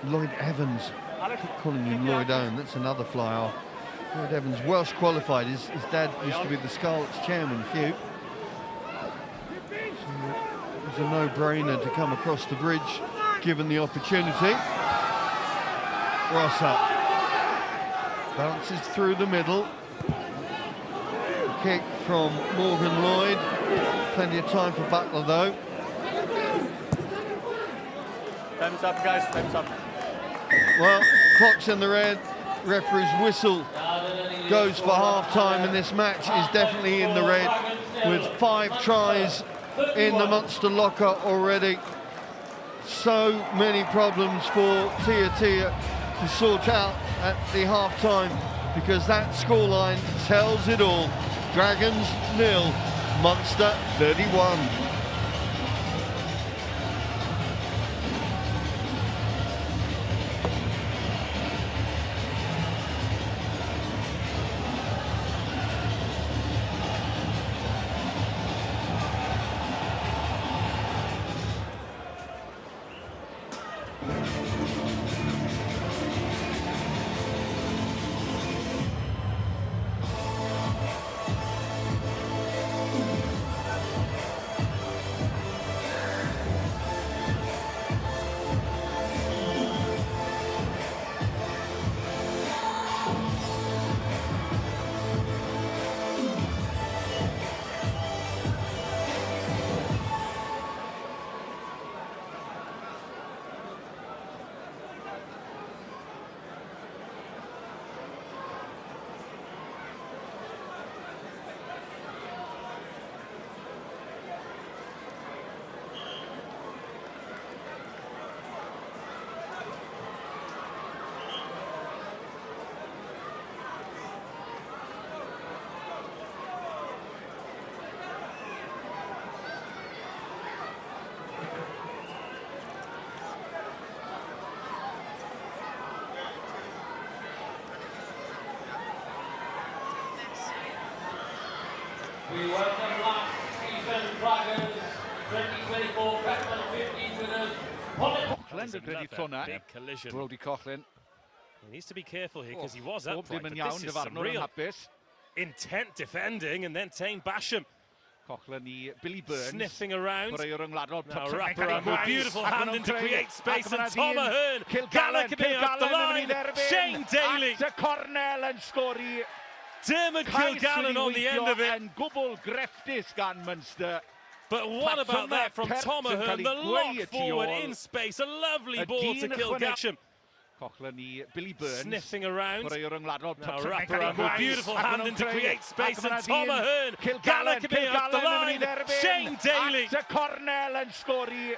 Lloyd Evans, I keep calling him Lloyd Owen, that's another fly off. Lloyd Evans, Welsh qualified, his dad used to be the Scarlets chairman, Hugh. So it was a no-brainer to come across the bridge, given the opportunity. Rosser bounces through the middle. Kick from Morgan Lloyd, plenty of time for Butler though. Time's up, guys, time's up. Well, clock's in the red, referee's whistle goes for half-time, and this match is definitely in the red with 5 tries in the Munster locker already. So many problems for Tia to sort out at the half-time, because that scoreline tells it all. Dragons 0, Munster 31. We welcome last season Dragons 2024 Beckman 15 winners. Collision, big collision. Brody Coughlin He needs to be careful here because he was Bob upright, dim yn but iawn, this is dyfarnwr some yn real hapus. intent defending, and then Tame Basham Cochlan i Billy Burns. sniffing around. Chwaraewr yngwladol. Now wraparound with beautiful hand in to create space, and Tom Ahern galloping up the line. Shane Daly. At y cornel yn sgori. Dermot Kilgallen on the end of it. Yn gwbl grefftus gan Munster. But what about that from Tom Ahern? The lock forward in space. A lovely ball to Kilgallen. Cochlan i Billy Burns. Sniffing around. Chwaraewr yngwladol. Now wraparound with beautiful hand in to create space, and Tom Ahern galloping up the line. Shane Daly. At y cornel yn sgori.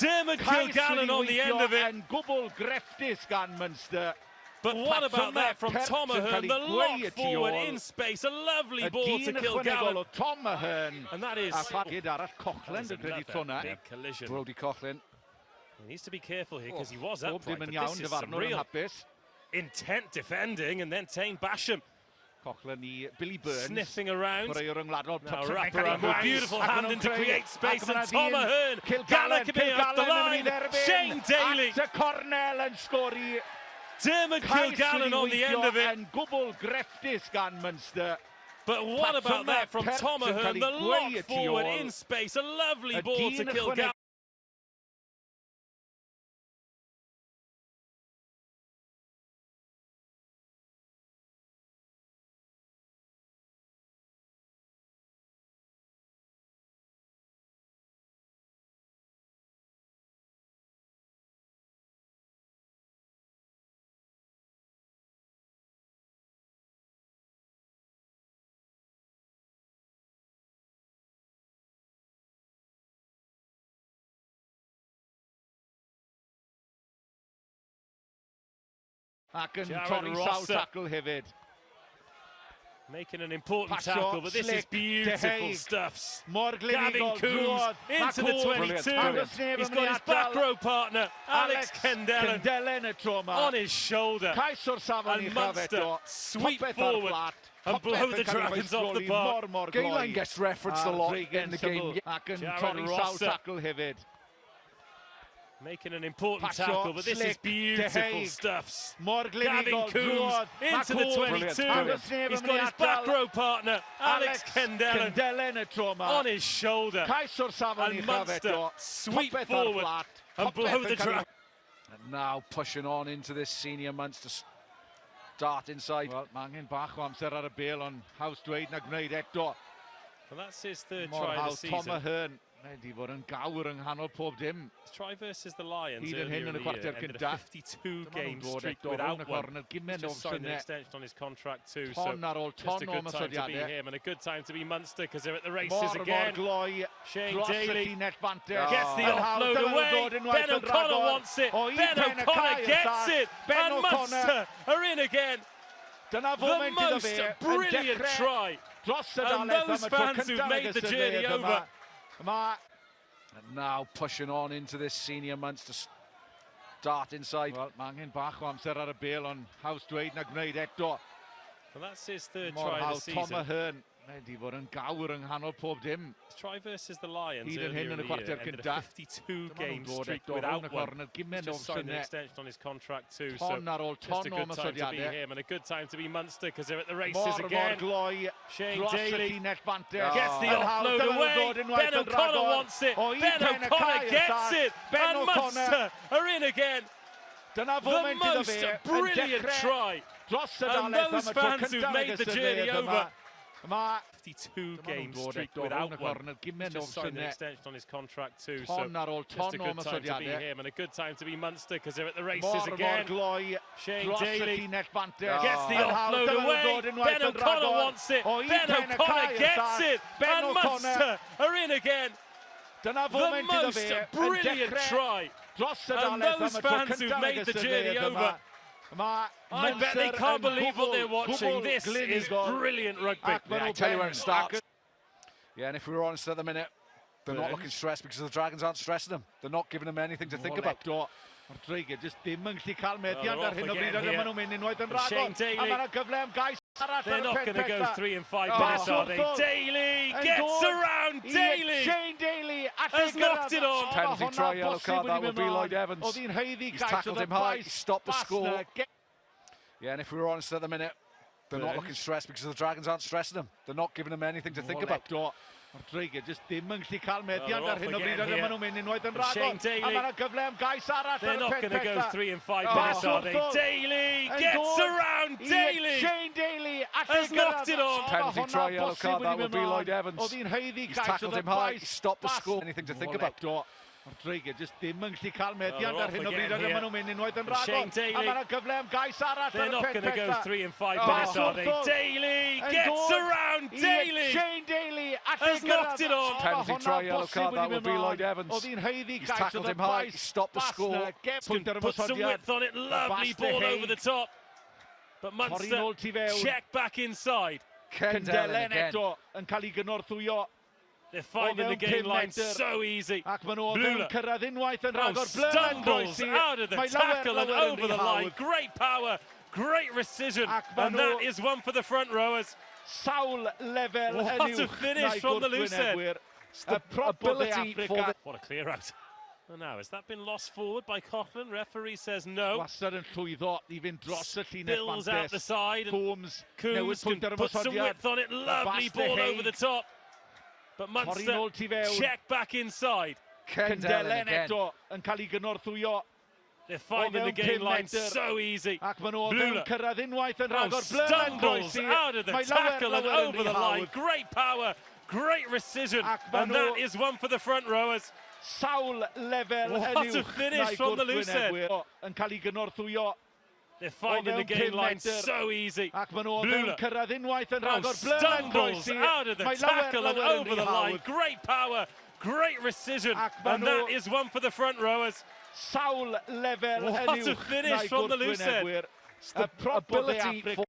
Dermot Kilgallen on the end of it. Yn gwbl grefftus gan Munster. But what about that from Tom Ahern? The lock forward in space. A lovely ball to Kilgallen. Tom Ahern. And that is Gyd arall Cochlan yn credu hwnna. big collision. Brody Cochlan. He needs to be careful here because he was Bob upright, dim yn but iawn, this is some dyfarnwr yn real hapus. intent defending, and then Tame Basham Cochlan i Billy Burns. sniffing around. Chwaraewr yngwladol. Now wraparound with beautiful hand in to create space, and Tom Ahern galloping up the line. Shane Daly. At y cornel yn sgori. Dermot Kilgallen on the end of it. Yn gwbl grefftus gan Munster. But what about that from Tom Ahern? The lock forward in space. A lovely ball to Kilgallen. Ac yn Jared torri sawl Rosser. tacl hefyd. Making an important Pasio, tackle, but this is slick, beautiful Dehaig. stuff. Mor Gavin glinigol, Coombs drwodd, into the Macw, 22. brilliant. He's got his back row partner, Alex Kendellen, Kendellen y tro yma. on his shoulder. Cais o'r safon i And chrafed o. Munster sweep Popeth ar forward blat. and blow Popeth the yn cael ei Dragons off the feisgroli park. mor Gayline gloi. gets referenced a lot in the game. Ac yn Jared torri sawl Rosser. tacl hefyd. Making an important Pasio, tackle, but this is slick, beautiful Dehaig. stuff. Mor Gavin glinigol, Coombs drwodd, into the Macw, 22. brilliant. He's got his back row partner, Alex Kendellen, Kendellen y tro yma. on his shoulder. Cais o'r safon i And chrafed o. Munster sweep Popeth ar forward blat. and blow Popeth the yn cael ei Dragons. And now pushing on into this senior Munster start inside. Wel, mae angen bach o amser ar y bel, ond haws dweud na gwneud eto. Well, that's his third Mor try of the haws Tom season. Ahern. Mae di fod yn gawr yng nghanol pob dim. His try versus the Lions Hyd yn earlier hyn yn in y the year chwarter ended a cynta. 52-game Dyma nhw'n dod streak eto without rownd y one. corner, He's gymaint o just signed an opsiynau. extension on his contract too, so Ton ar ôl just ton a o good time to be ymosodiadau. him and a good time to be Munster because they're at the races Mor again. gloi. Shane Dros y Daly llinell fantes. gets the Yn haws, offload dyma nhw'n away. dod unwaith Ben yn O'Connor rhagor. wants it. O, i Ben Ben y O'Connor cae gets ymlaen. it. Ben And O'Connor. Munster are in again. Dyna The foment iddo most fe. Yn brilliant dechrau try. Dros y And daleth those am y tro fans who've cyntaf made yn the y journey syniad over. Yma. And now pushing on into this senior Munster start inside. Wel, mae angen bach o amser ar y bel, ond haws dweud na gwneud eto. Well, that's his third Mor try of haws the Tom season. Ahern. Mae di fod yn gawr yng nghanol pob dim. His try versus the Lions Hyd yn earlier hyn in yn y the chwarter year ended a cynta. 52-game Dyma nhw'n dod streak eto rownd without y one. corner, He's gymaint o just signed an opsiynau. extension on his contract too, so Ton ar ôl just ton a o good time to be ymosodiadau. him and a good time to be Munster because they're at the races Mor again. gloi. Shane Dros y Daly llinell fantes. gets the Yn haws, offload dyma nhw'n away. dod unwaith Ben yn O'Connor rhagor. wants it. O, i Ben Ben y O'Connor cae gets ymlaen. it. Ben And O'Connor. Munster are in again. Dyna The foment iddo most fe. Yn brilliant dechrau try. Dros y And daleth those am y tro fans who've cyntaf made yn the y journey syniad over. Yma. 52-game Dyma nhw'n dod streak eto without rownd y one. corner, He's gymaint o just signed an opsiynau. extension on his contract too, so Ton ar ôl just ton a o good time to be ymosodiadau. him and a good time to be Munster because they're at the races Mor again. gloi. Shane Dros y Daly llinell fantes. gets the Yn haws, offload dyma nhw'n away. dod unwaith Ben yn O'Connor rhagor. wants it. O, i Ben Ben y O'Connor cae gets ymlaen. it. Ben And O'Connor. Munster are in again. Dyna The foment iddo most fe. Yn brilliant dechrau. try. Dros y And daleth those am y tro fans who've cyntaf made yn the y journey syniad over. Yma. I bet they Munster can't yn believe what they're gwbl, watching. gwbl This is glinigol. brilliant rugby. Ac ma' Yeah, I nhw tell you ben. where it starts. Ac- Yeah, and if we were honest at the minute, they're not Burns. looking stressed because the Dragons aren't stressing them. They're not giving them anything to think Mor about. eto. Mae'r Dreigiau jyst ddim yn gallu cael meddiant they're ar off hyn o bryd again a dyma here. nhw'n mynd unwaith yn And Shane rhagor. Daly. A mae yna gyfle am gais arall They're ar y not peth going to go pella. 3 and 5 Oh, minutes, are they? Wrthol. Daly Yn gets dod around. i Daly Shane Daly has knocked it on. Penalty try, yellow card, that would be Lloyd Evans. Oedd hi'n heiddi He's gais tackled oedd y him high, Bais he stopped the Bas score. na. Yeah, and if we were honest at the minute, they're not looking stressed because the Dragons aren't stressing them. They're not giving them anything to think about. Dragons ddim yn gallu cael meddiant ar hyn o bryd, here. maen nhw'n mynd unwaith yn Shane rhagor. Daly. A mae'n gyfle am gais arall. They're not going to go 3 and 5 Oh, minutes, are they? Wrthol. Daly Yn gets dod around. i Daly Shane Daly. has knocked it on. Penalty try, yellow card, that would be Lloyd Evans. Oedd hi'n heiddi He's gais tackled oedd him y high, gwaith. he stopped the score. Anything to think about. Mae'r Dragons ddim yn gallu cael meddiant they're ar hyn o off bryd, again here. maen nhw'n mynd unwaith yn Shane rhagor. Daly. A mae'n gyfle am gais arall. They're not going to go 3 and 5 Oh, minutes, are they? Wrthol. Daly Yn gets dod around. i Daly Shane Daly has knocked it on. Penalty try, yellow card, that would be Lloyd Evans. Oedd hi'n heiddi He's gais tackled oedd y him high, he gwaith. stopped the score. Pwynt ar y Put some mysodiad. width on it. Lovely Basta ball over Haig. the top. But Munster nôl tu fewn. check back inside. Kendellen Cyndelen again. eto yn cael ei gynorthwyo. They're finding the fewn game 5 line metr. so easy. Ac maen nhw Blula. yn cyrraedd unwaith yn Oh, rhagor. Blula yn stumbles groesi. out of the Mae tackle and lawer yn over the rhy line. hawdd. Great power, great precision, Ac ma' and nhw- that is one for the front rowers. Sawl lefel What yn a uwch finish na'i from the loose end. gwrthwynebwyr. The Y propo ability de for Africa. What a clear out. And now, has that been lost forward by Coughlin? Referee says no. Wastad yn llwyddo i fynd dros y llinell Spills out the bandes. side. And Coombs newid Coombs can pwynt ar y put some mysodiad. width on it. Lovely Basta ball Haig. over the top. But Torri Munster nôl tu fewn. check back inside. Kendellen Cyndelen again. eto yn cael ei gynorthwyo. They're finding the fewn game 5 line metr. so easy. Ac maen nhw Blula. yn cyrraedd unwaith yn Oh, rhagor. Blula yn stumbles groesi. out of the Mae tackle and lawer yn over the rhy line. hawdd. Great power, great precision, Ac ma' and that nhw- is one for the front rowers. Sawl lefel What yn a uwch finish na'i from the loose end. gwrthwynebwyr. Yn cael ei gynorthwyo. They're finding the fewn game 5 line metr. so easy. Ac maen nhw Blula. yn cyrraedd unwaith yn Oh, rhagor. Blula yn stumbles groesi. out of the Mae tackle and lawer yn over the rhy line. hawdd. Great power, great precision, Ac ma' and that nhw- is one for the front rowers. Sawl lefel What yn a uwch finish na'i from the loose end. gwrthwynebwyr. Y The propo de ability Africa. for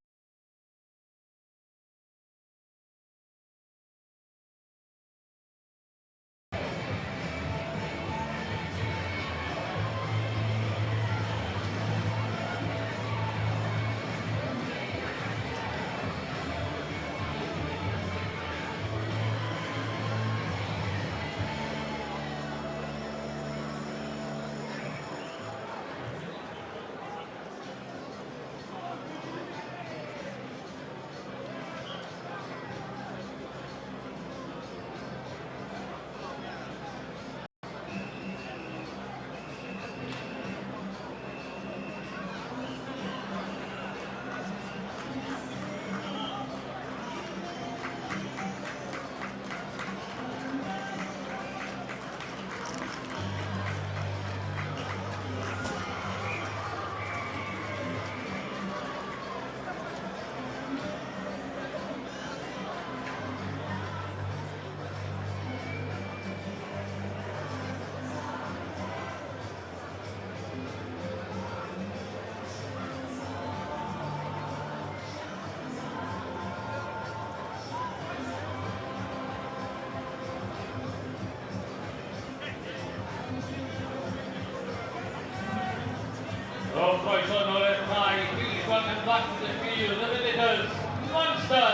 Roll croeso nôl i'r rhai. Please welcome back to the field the visitors, Munster.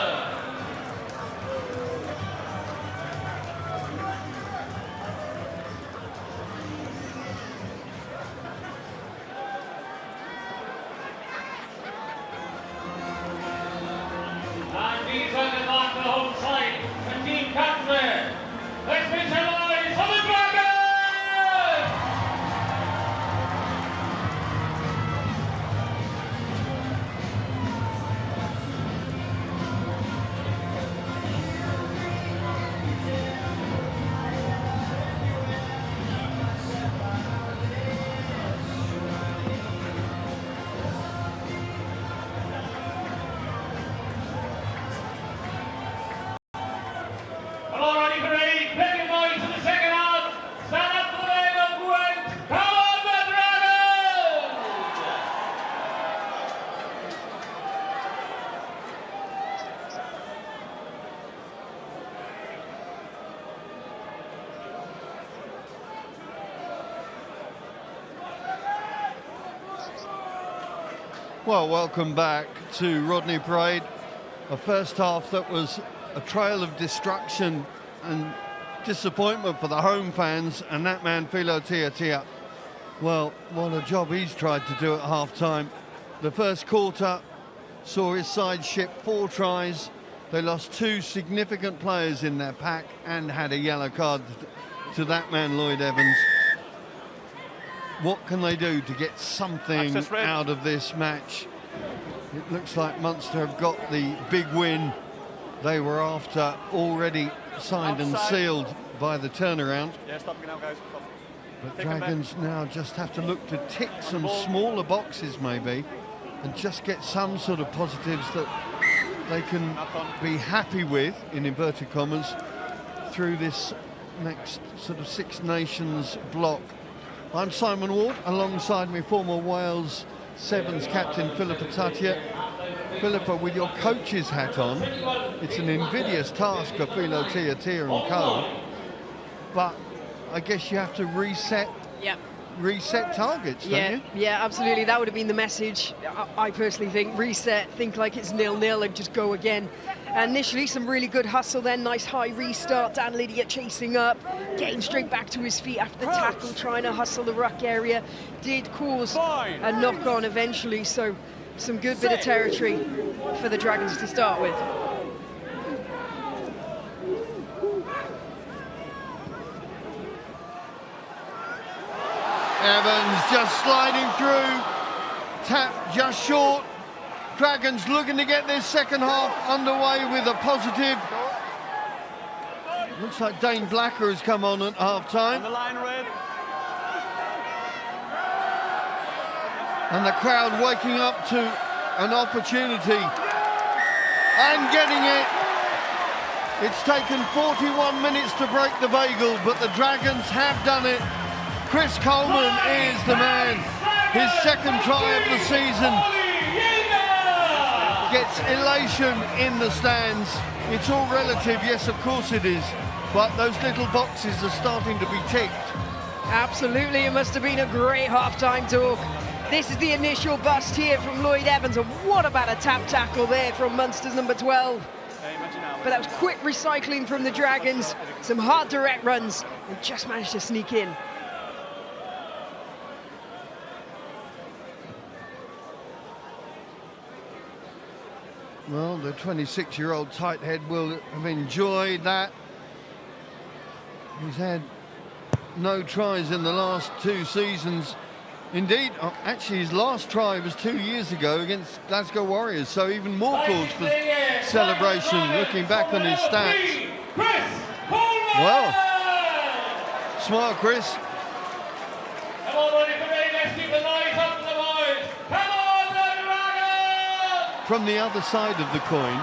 And please welcome back to the home side, the team captain. Let's make some noise for the Dragons! All ready for eight. Plenty of noise in the second half. Stand up for the name of Gwent. Come on, the Dragons! Well, welcome back to Rodney Parade. A first half that was a trail of destruction and disappointment for the home fans, and that man Philo Tia. Well, what a job he's tried to do at half-time. The first quarter saw his side ship 4 tries. They lost 2 significant players in their pack and had a yellow card to that man, Lloyd Evans. What can they do to get something out of this match? It looks like Munster have got the big win they were after, already signed and sealed by the turnaround. Yeah, stop now, guys. Stop. But Dragons now just have to look to tick some smaller boxes maybe and just get some sort of positives that they can be happy with, in inverted commas, through this next sort of Six Nations block. I'm Simon Ward, alongside me former Wales Sevens captain Philippa Tatia. Philippa, with your coach's hat on, it's an invidious task for Philo Tia and co, but I guess you have to reset targets, don't you? Yeah, absolutely. That would have been the message. I personally think reset, think like it's 0-0 and just go again. Initially, some really good hustle then, nice high restart. Dan Lydia chasing up, getting straight back to his feet after the tackle, trying to hustle the ruck area. Did cause a knock-on eventually, so some good bit of territory for the Dragons to start with. Evans just sliding through, tap just short. Dragons looking to get this second half underway with a positive. Looks like Dane Blacker has come on at half-time. On the line, Red. And the crowd waking up to an opportunity and getting it. It's taken 41 minutes to break the bagel, but the Dragons have done it. Chris Coleman is the man. His second try of the season gets elation in the stands. It's all relative, yes, of course it is, but those little boxes are starting to be ticked. Absolutely, it must have been a great half-time talk. This is the initial bust here from Lloyd Evans, and what about a tap tackle there from Munster's number 12? But that was quick recycling from the Dragons, some hard direct runs, and just managed to sneak in. Well, the 26-year-old tight head will have enjoyed that. He's had no tries in the last 2 seasons. Indeed, actually his last try was 2 years ago against Glasgow Warriors, so even more cause for celebration looking back on his stats. Well, smile, Chris. Come on, ready for me, let's keep the noise up to the boys. Come on, the Dragons! From the other side of the coin,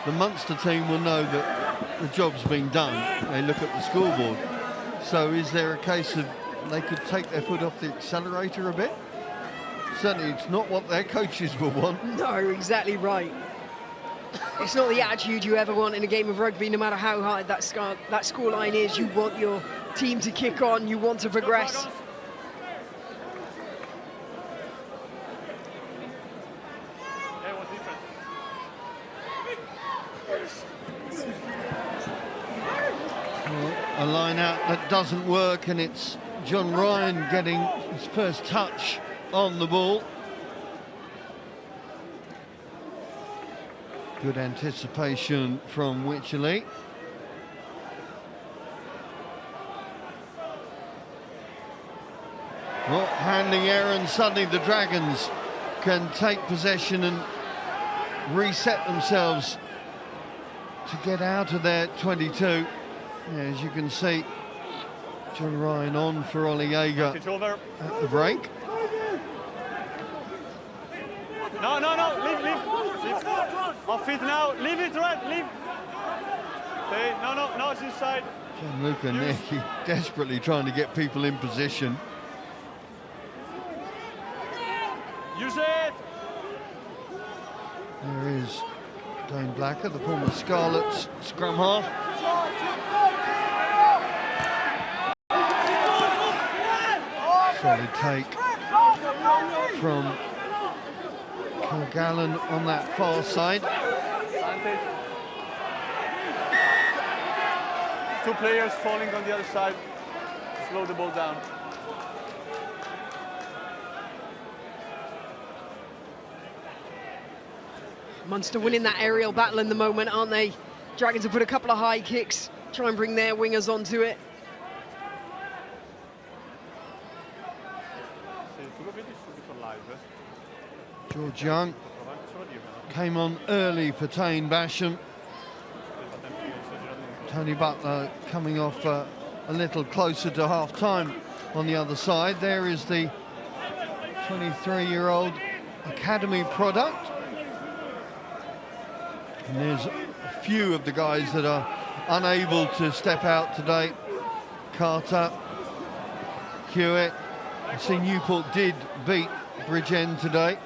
the Munster team will know that the job's been done. They look at the scoreboard. So is there a case of they could take their foot off the accelerator a bit? Certainly it's not what their coaches will want. No, exactly right. It's not the attitude you ever want in a game of rugby, no matter how high that scoreline is. You want your team to kick on, you want to progress. A line out that doesn't work, and it's John Ryan getting his first touch on the ball. Good anticipation from Wycherley. Well, handing error, and suddenly the Dragons can take possession and reset themselves to get out of their 22. As you can see, John Ryan on for Ollie Jaeger at the break. No, leave. Off feet now, leave it, Red, leave. Okay, no, it's inside. Gianluca Necchi desperately trying to get people in position. Use it. There is Dane Blacker, the former Scarlets scrum half. Solid take from Kilgallen on that far side. Two players falling on the other side. Slow the ball down. Munster winning that aerial battle in the moment, aren't they? Dragons have put a couple of high kicks, try and bring their wingers onto it. George Young came on early for Tane Basham. Tony Butler coming off a little closer to half-time on the other side. There is the 23-year-old academy product. And there's a few of the guys that are unable to step out today. Carter, Hewitt. I see Newport did beat Bridgend today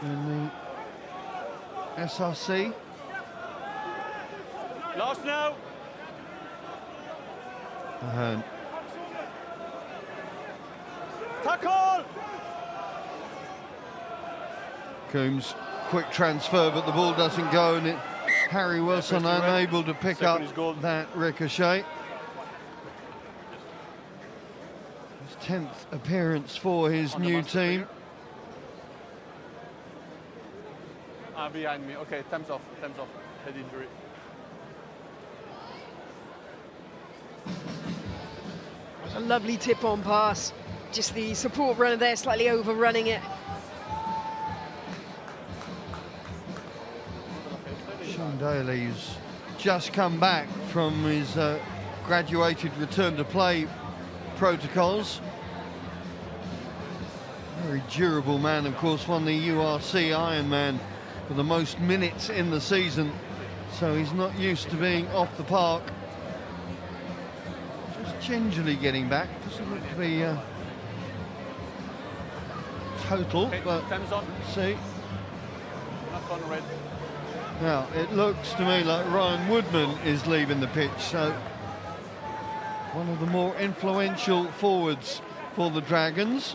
in the SRC. Lost now. Ahern. Tackle. Coombs, quick transfer, but the ball doesn't go, and Harry Wilson unable to pick up that ricochet. His 10th appearance for his new team. Behind me. Okay, time's off. Time's off. Head injury. A lovely tip-on pass. Just the support runner there, slightly overrunning it. Sean Daly's just come back from his graduated return to play protocols. Very durable man, of course, won the URC Ironman for the most minutes in the season, so he's not used to being off the park. Just gingerly getting back, doesn't look to be total, Okay, but time's on. see. Not on red. Now, it looks to me like Ryan Woodman is leaving the pitch, so one of the more influential forwards for the Dragons.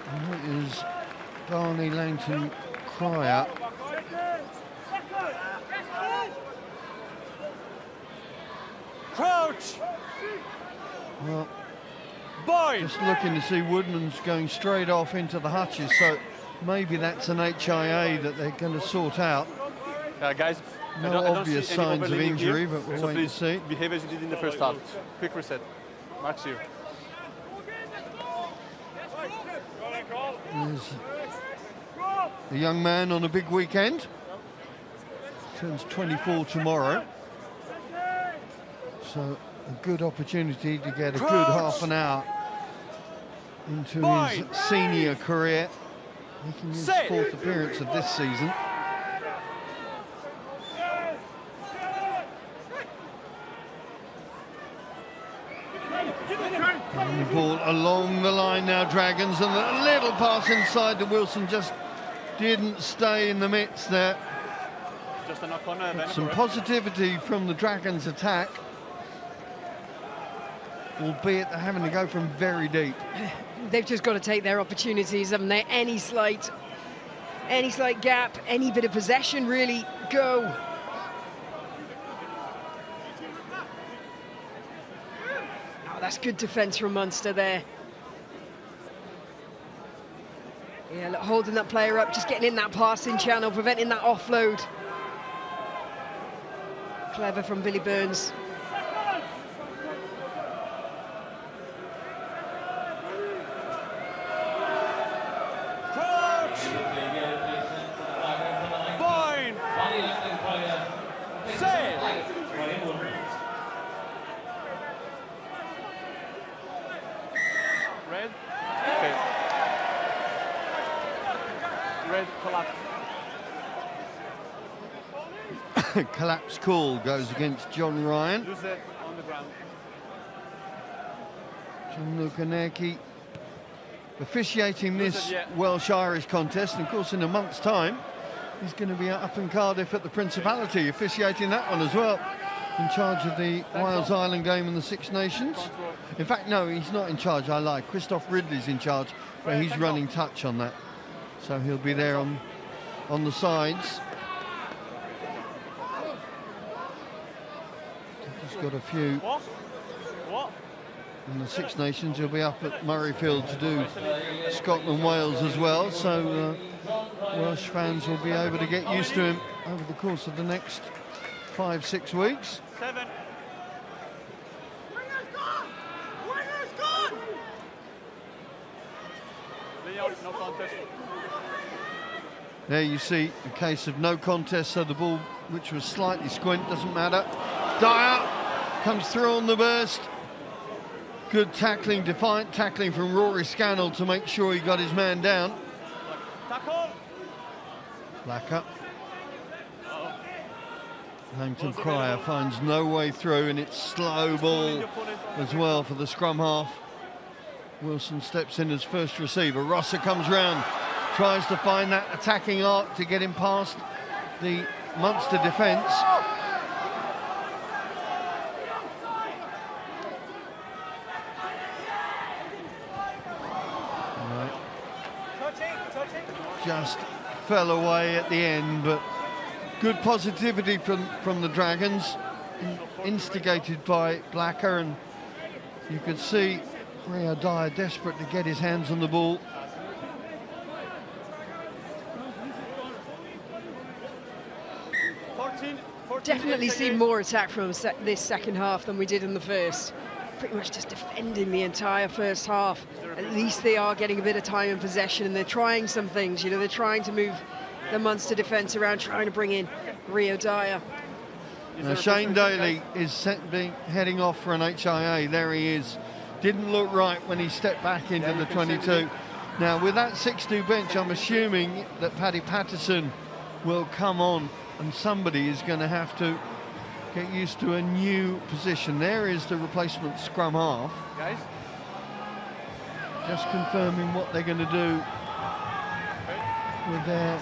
And that is Barney Langton Cryer. Crouch. Well, Boy. just looking to see Woodman's going straight off into the hutches, so maybe that's an HIA that they're going to sort out. Guys, No I don't obvious see any signs of overlapping injury, here, but we'll so wait and please see. behave as you did in the first half. Quick reset. Max here. There's a young man on a big weekend. Turns 24 tomorrow. So a good opportunity to get a good half an hour into his senior career, making his 4th appearance of this season. And the ball along the line now, Dragons, and a little pass inside to Wilson just didn't stay in the midst there. Just a knock on. Some positivity from the Dragons' attack, albeit they're having to go from very deep. They've just got to take their opportunities, haven't they? Any slight gap, any bit of possession, really go. Oh, that's good defence from Munster there. Yeah, look, holding that player up, just getting in that passing channel, preventing that offload. Clever from Billy Burns. Red. Okay. Red collapse. Collapse call goes against John Ryan. Lose it on the ground. John Lukaneki officiating this Welsh-Irish contest, and of course in a month's time he's going to be up in Cardiff at the Principality, officiating that one as well, in charge of the Wales Island game and the Six Nations. In fact, no, he's not in charge, I lie. Christoph Ridley's in charge, but he's running touch on that. So he'll be there on the sides. He's got a few in the Six Nations. He'll be up at Murrayfield to do Scotland-Wales as well, so Welsh fans will be able to get used to him over the course of the next 5-6 weeks. 7. No contest. There you see a case of no contest, so the ball, which was slightly squint, doesn't matter. Dyer comes through on the burst. Good tackling, defiant tackling from Rory Scannell to make sure he got his man down. Tackle. Blacker. Langton Cryer finds no way through, and it's slow ball as well for the scrum half. Wilson steps in as first receiver. Rosser comes round, tries to find that attacking arc to get him past the Munster defence. Just fell away at the end, but good positivity from the Dragons, instigated by Blacker, and you could see Rio Dyer desperate to get his hands on the ball. Definitely seen more attack from this second half than we did in the first. Pretty much just defending the entire first half. At least they are getting a bit of time in possession, and they're trying some things. You know, they're trying to move the Munster defence around, trying to bring in Rio Dyer. Now Shane Daly is heading off for an HIA. There he is. Didn't look right when he stepped back into the 22. Now with that 6-2 bench, I'm assuming that Paddy Patterson will come on, and somebody is going to have to get used to a new position. There is the replacement scrum half. Guys, just confirming what they're going to do with their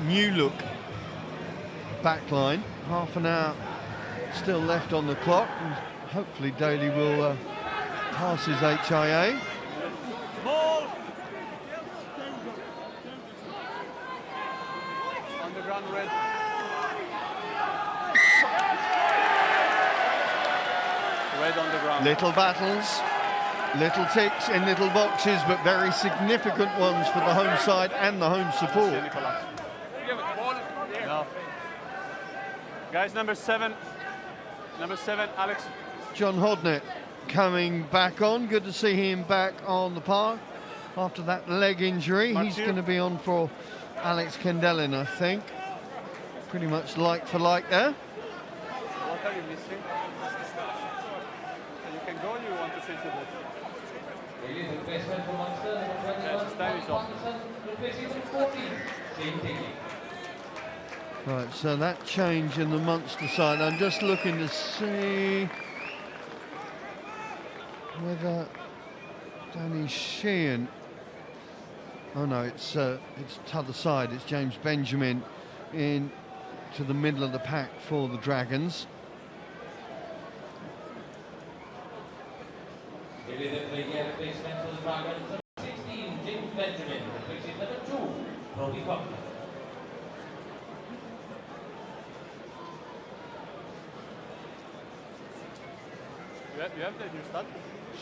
new look backline. Half an hour still left on the clock, and hopefully Daly will pass his HIA. ball. On the ground, red. Red on the ground. Little battles, little ticks in little boxes, but very significant ones for the home side and the home support. No. Guys, number 7, Alex. John Hodnett coming back on. Good to see him back on the park after that leg injury. He's going to be on for Alex Kendellin, I think. Pretty much like for like there. What are you missing? You can go, you want to change the ball? Yes, time is off. Right, so that change in the Munster side. I'm just looking to see whether Danny Sheehan. Oh no, it's t'other side. It's James Benjamin in to the middle of the pack for the Dragons. You have the new start?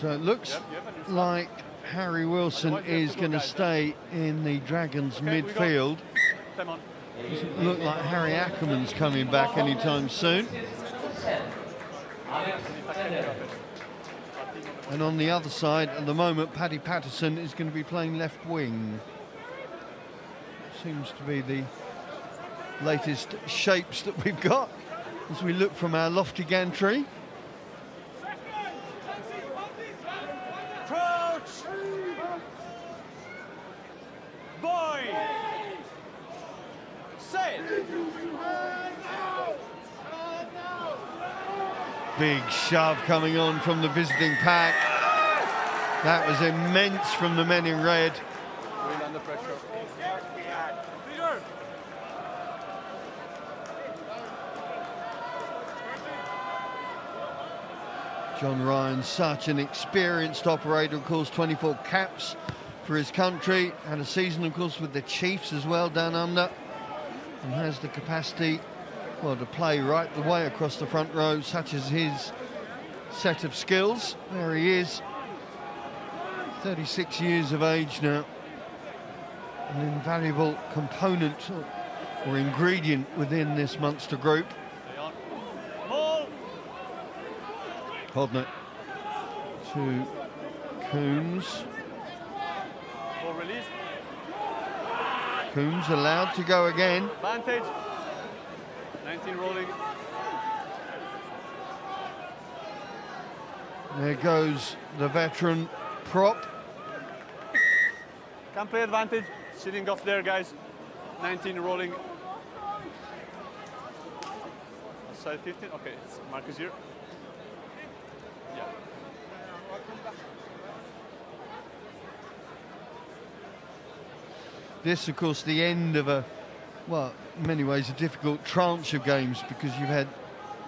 So it looks like Harry Wilson is going to stay in the Dragons midfield. Doesn't look like Harry Ackerman's coming back anytime soon. And on the other side, at the moment, Paddy Patterson is going to be playing left wing. Seems to be the latest shapes that we've got as we look from our lofty gantry. Big shove coming on from the visiting pack. That was immense from the men in red. Under pressure. John Ryan, such an experienced operator, of course, 24 caps for his country. Had a season, of course, with the Chiefs as well down under, and has the capacity, well, to play right the way across the front row, such as his set of skills. There he is, 36 years of age now. An invaluable component or ingredient within this Munster group. Hodnett to Coombs. Coombs allowed to go again. Advantage. 19 rolling. There goes the veteran prop. Can play advantage. Sitting off there, guys. 19 rolling. Side 15. Okay, it's Marcus here. Yeah. This, of course, the end of a, well, in many ways, a difficult tranche of games, because you've had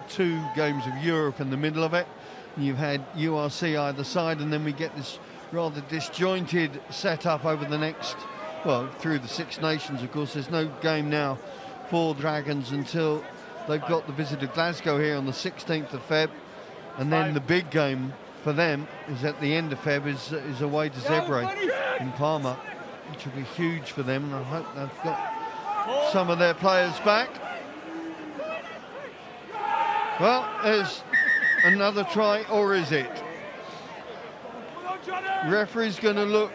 2 games of Europe in the middle of it. You've had URC either side, and then we get this rather disjointed setup over the next, well, through the Six Nations. Of course, there's no game now for Dragons until they've got the visit of Glasgow here on the 16th of Feb, and then the big game for them is at the end of Feb, is away to Zebre in Parma, which will be huge for them, and I hope they've got some of their players back. Well, there's another try, or is it? Referee's going to look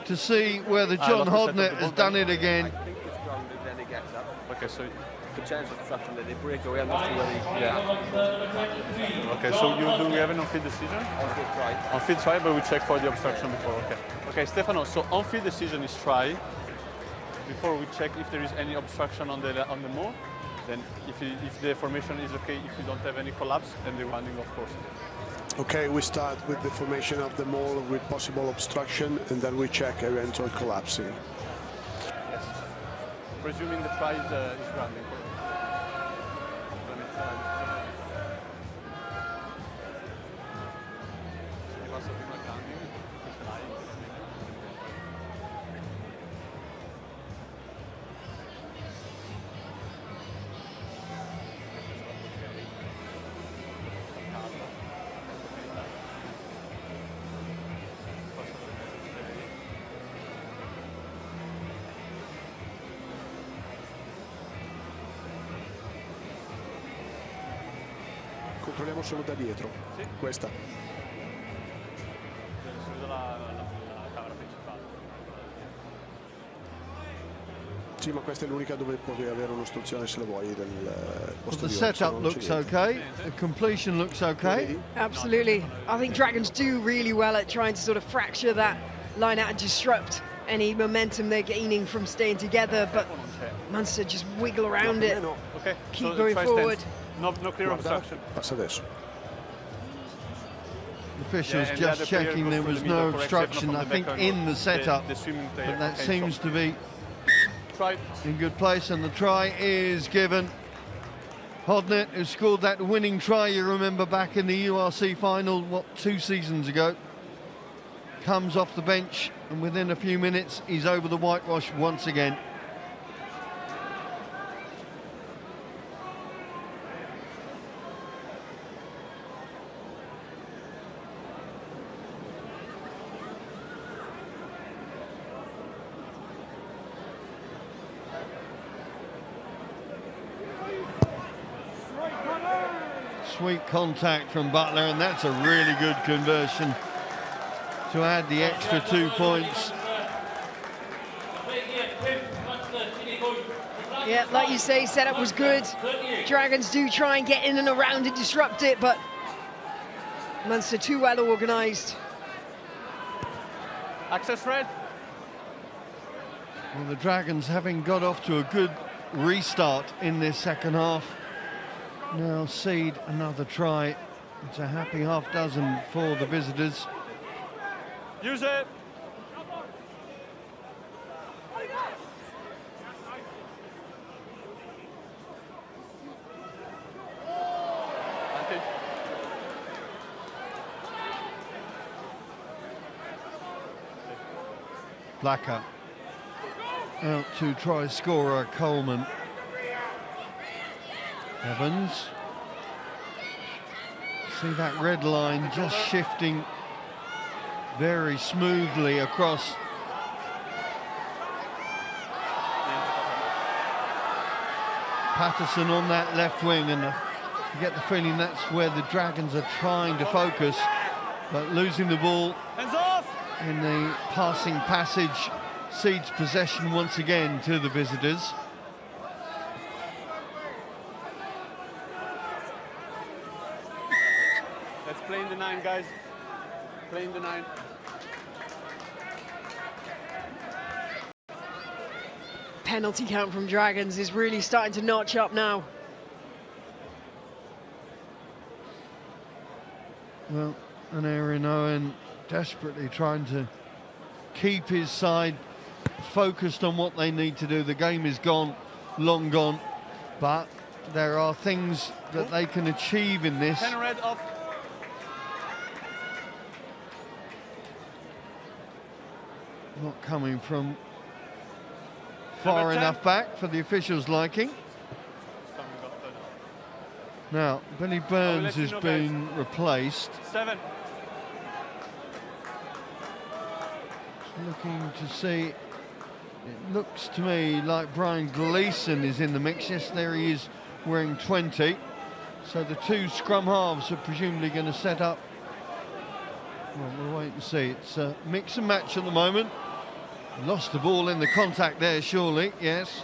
to see whether John Hodnett has done it again. I think it's grounded, then he gets up. Okay, so Potential obstruction, then they break away. I'm not sure whether he... yeah. Okay, so do we have an on-field decision? On-field try. On-field try, but we check for the obstruction before. Okay. Okay, Stefano. So on-field decision is try. Before we check if there is any obstruction on the move. Then if the formation is okay, if you don't have any collapse, then the winding, of course. Okay, we start with the formation of the mole with possible obstruction, and then we check eventual collapsing. Yes. Presuming the try is grounding. Controlliamo solo da dietro. Sì. Questa. La camera principale. Sì, ma questa è l'unica dove puoi avere un'ostruzione, se la vuoi, del Well, the posteriore. setup looks okay, the completion looks okay. Absolutely. I think Dragons do really well at trying to sort of fracture that line out and disrupt any momentum they're gaining from staying together, but Munster just wiggle around it. Okay. Keep so going forward. No clear obstruction. Passa adesso. Officials Yeah, just checking there was no obstruction, I think, in the setup, the swimming player. but that Okay, seems so to be try. in good place, and the try is given. Hodnett, who scored that winning try, you remember, back in the URC final, what, 2 seasons ago, comes off the bench, and within a few minutes he's over the whitewash once again. Sweet contact from Butler, and that's a really good conversion to add the extra 2 points. Yeah, like you say, setup was good. Dragons do try and get in and around and disrupt it, but Munster too well organised. Access red. Well, the Dragons, having got off to a good restart in this second half, now cede another try. It's a happy half dozen for the visitors. Use it. Blacker out to try scorer Coleman. Evans See that red line just shifting very smoothly across. Patterson on that left wing, and you get the feeling that's where the Dragons are trying to focus, but losing the ball in the passing passage cedes possession once again to the visitors. Let's play in the 9, guys. Play in the 9. Penalty count from Dragons is really starting to notch up now. Well, and Aaron Owen desperately trying to keep his side focused on what they need to do. The game is gone, long gone, but there are things that they can achieve in this. 10 red off. Not coming from far enough back for the officials' liking. Now, Billy Burns has been replaced. 7. Looking to see, it looks to me like Brian Gleeson is in the mix. Yes, there he is, wearing 20. So the 2 scrum halves are presumably going to set up. Well, we'll wait and see. It's a mix and match at the moment. Lost the ball in the contact there, surely, yes.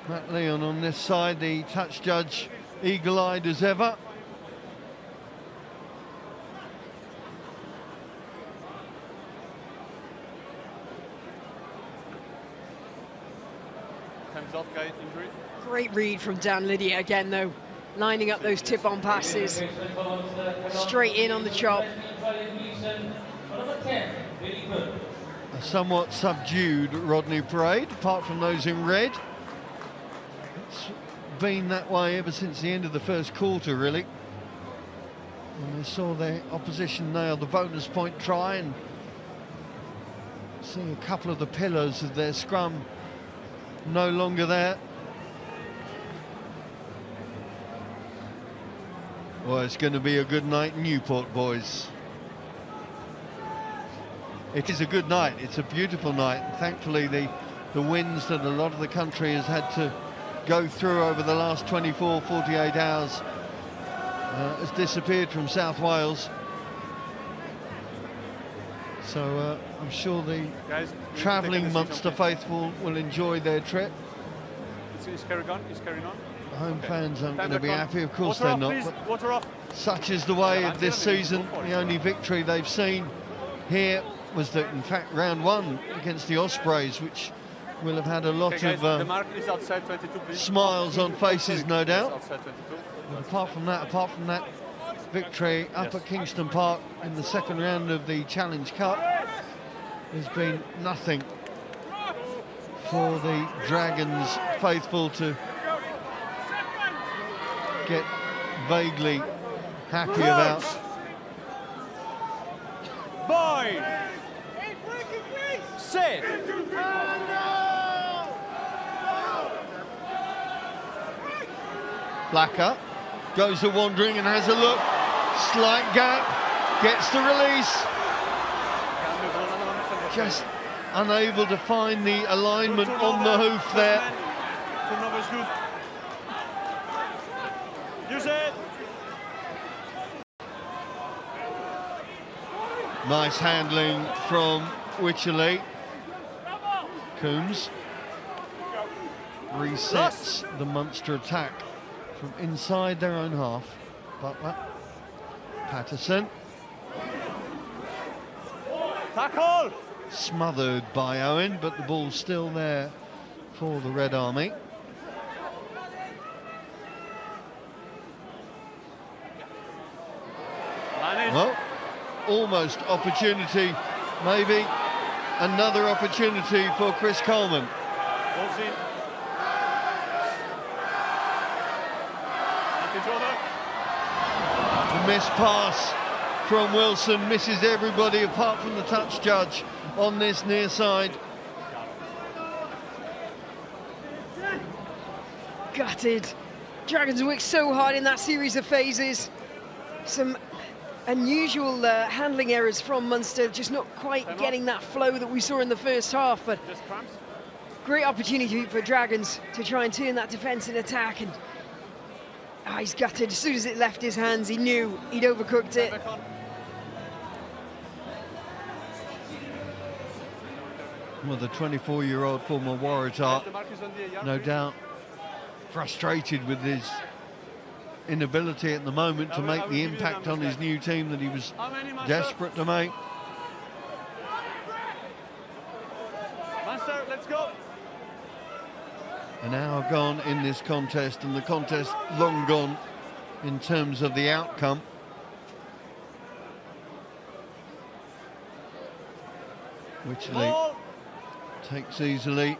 Matt Leon on this side, the touch judge, eagle-eyed as ever. Time's off, guys, injury. Great read from Dan Lydia again, though. Lining up those tip-on passes. Straight in on the chop. A somewhat subdued Rodney Parade, apart from those in red. It's been that way ever since the end of the first quarter, really. And they saw their opposition nail the bonus point try, and see a couple of the pillars of their scrum no longer there. Well, it's going to be a good night in Newport, boys. It is a good night. It's a beautiful night. Thankfully, the winds that a lot of the country has had to go through over the last 24, 48 hours has disappeared from South Wales. So I'm sure the travelling Munster faithful will enjoy their trip. Is carrying on? The home fans aren't going to be back on. happy, of course Water they're off, not. please. But Water off. such is the way of this season. The only victory they've seen here was that, in fact, round 1 against the Ospreys, which will have had a lot Okay, guys, of the mark is outside 22, please. smiles on faces, no doubt. Outside 22. But apart from that victory up at Kingston Park in the second round of the Challenge Cup, there's been nothing for the Dragons faithful to get vaguely happy about. Boy! Sit! Blacker goes to wandering and has a look. Slight gap, gets the release. Just unable to find the alignment on the hoof there. Turnover is good. Use it! Nice handling from Wycherley. Coombs resets the Munster attack from inside their own half. Butler, Patterson. Tackle! Smothered by Owen, but the ball's still there for the Red Army. Well, almost opportunity, maybe another opportunity for Chris Coleman. The missed pass from Wilson misses everybody apart from the touch judge on this near side. Gutted. Dragons worked so hard in that series of phases. Some unusual handling errors from Munster, just not quite getting that flow that we saw in the first half, but great opportunity for Dragons to try and turn that defence in attack, and he's gutted. As soon as it left his hands, he knew he'd overcooked it. Well, the 24-year-old former Warriors are no doubt frustrated with his inability at the moment to make the impact on his new team that he was desperate to make. Munster, let's go. An hour gone in this contest, and the contest long gone in terms of the outcome. Wycherley takes easily.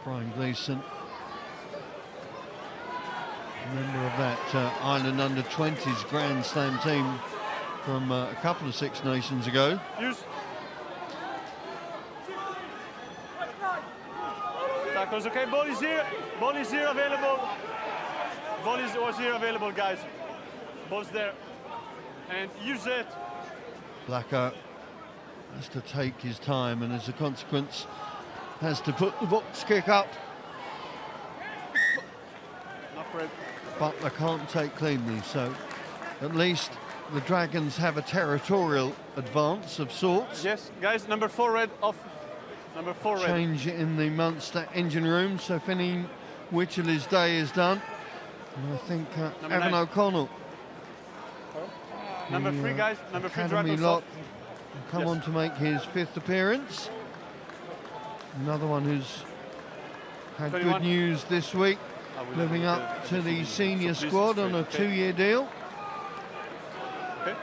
Brian Gleeson, member of that Ireland under-20s Grand Slam team from a couple of Six Nations ago. Tackles, okay, ball is here available. Was here available, guys. Ball's there. And use it. Blacker has to take his time, and as a consequence has to put the box kick up. Butler can't take cleanly, so at least the Dragons have a territorial advance of sorts. Yes, guys, number 4 red off. Number 4 red. Change in the Munster engine room, so Finney Wycherley's day is done. And I think Evan O'Connell, number 3, guys, number 3 Academy Dragons lock, off. come on to make his 5th appearance. Another one who's had 21. good news this week, living up to the senior squad on a 2-year deal. Okay.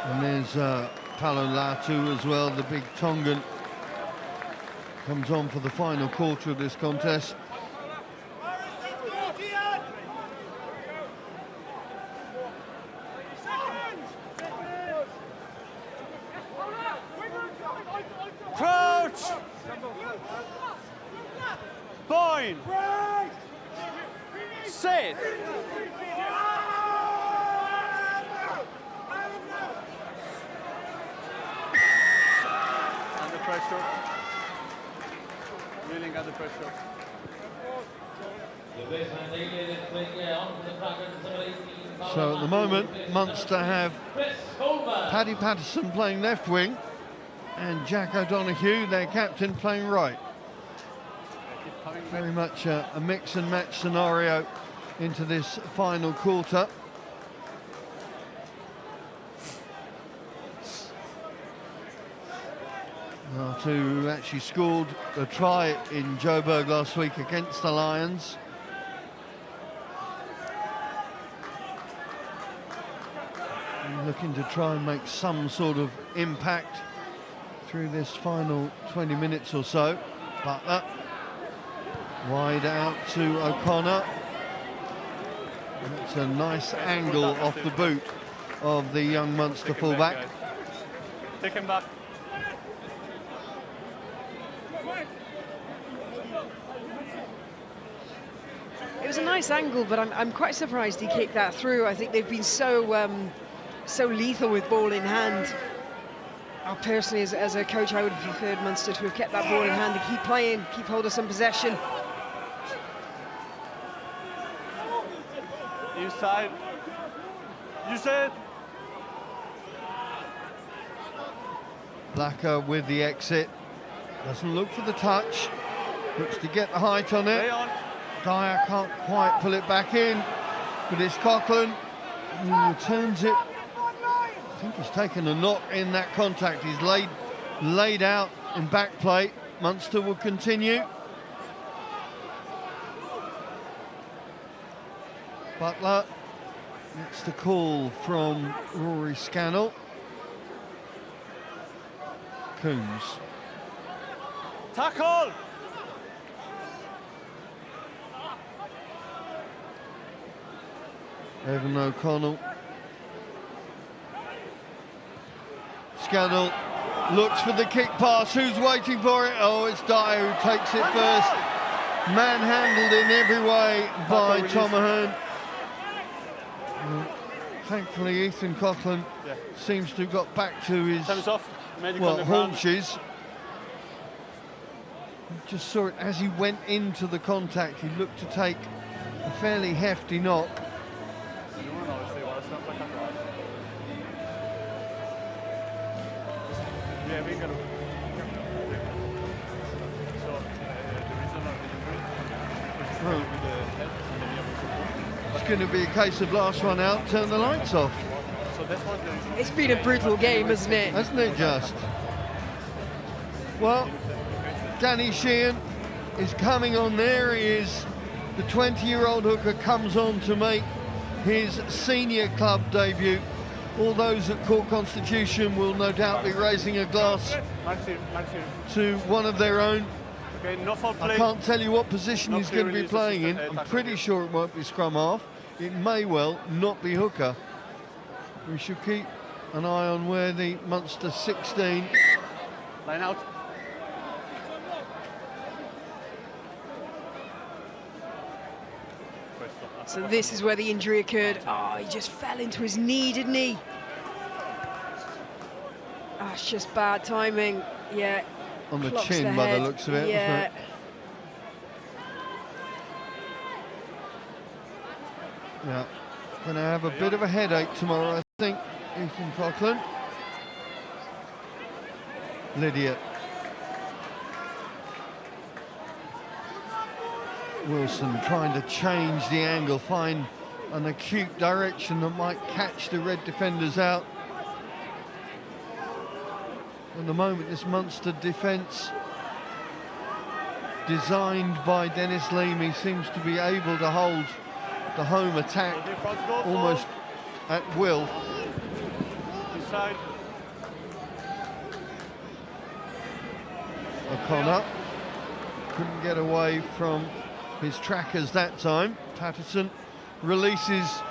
And there's Palo Latu as well, the big Tongan. Comes on for the final quarter of this contest. Crouch! Point! Set! Under pressure. Reeling under pressure. So at the moment, Munster have Paddy Patterson playing left wing and Jack O'Donoghue, their captain, playing right. Very much a mix and match scenario into this final quarter. Who actually scored a try in Joburg last week against the Lions. Looking to try and make some sort of impact through this final 20 minutes or so. Butler wide out to O'Connor. It's a nice angle off the boot of the young Munster fullback. Take him back. It was a nice angle, but I'm quite surprised he kicked that through. I think they've been so so lethal with ball in hand. Personally, as a coach, I would have preferred Munster to have kept that ball in hand and keep playing, keep hold of some possession. Inside. You said. Blacker with the exit. Doesn't look for the touch. Looks to get the height on it. Dyer can't quite pull it back in, but it's Coughlin who returns it. I think he's taken a knock in that contact. He's laid out in back play. Munster will continue. Butler gets the call from Rory Scannell. Coombs. Tackle! Evan O'Connell. Scannell Looks for the kick pass. Who's waiting for it? Oh, it's Dyer who takes it first. Manhandled in every way by Tom Ahern. Thankfully, Ethan Coughlin seems to have got back to his haunches. Just saw it as he went into the contact. He looked to take a fairly hefty knock. It's going to be a case of last one out, turn the lights off. It's been a brutal game, hasn't it? Hasn't it just? Well, Danny Sheehan is coming on. There he is. The 20-year-old hooker comes on to make his senior club debut. All those at Court Constitution will no doubt be raising a glass to one of their own. I can't tell you what position he's going to be playing in. I'm pretty sure it won't be scrum half. It may well not be hooker. We should keep an eye on where the Munster 16 line out. So this is where the injury occurred. Oh, he just fell into his knee, didn't he? Oh, it's just bad timing. Yeah. On the chin by the looks of it. Yeah. Yeah. Going to have a bit of a headache tomorrow, I think, Ethan Coughlin. Lydia. Wilson trying to change the angle, find an acute direction that might catch the red defenders out. At the moment, this Munster defence, designed by Dennis Leamy, seems to be able to hold the home attack almost at will. Inside. O'Connor couldn't get away from his trackers that time. Patterson releases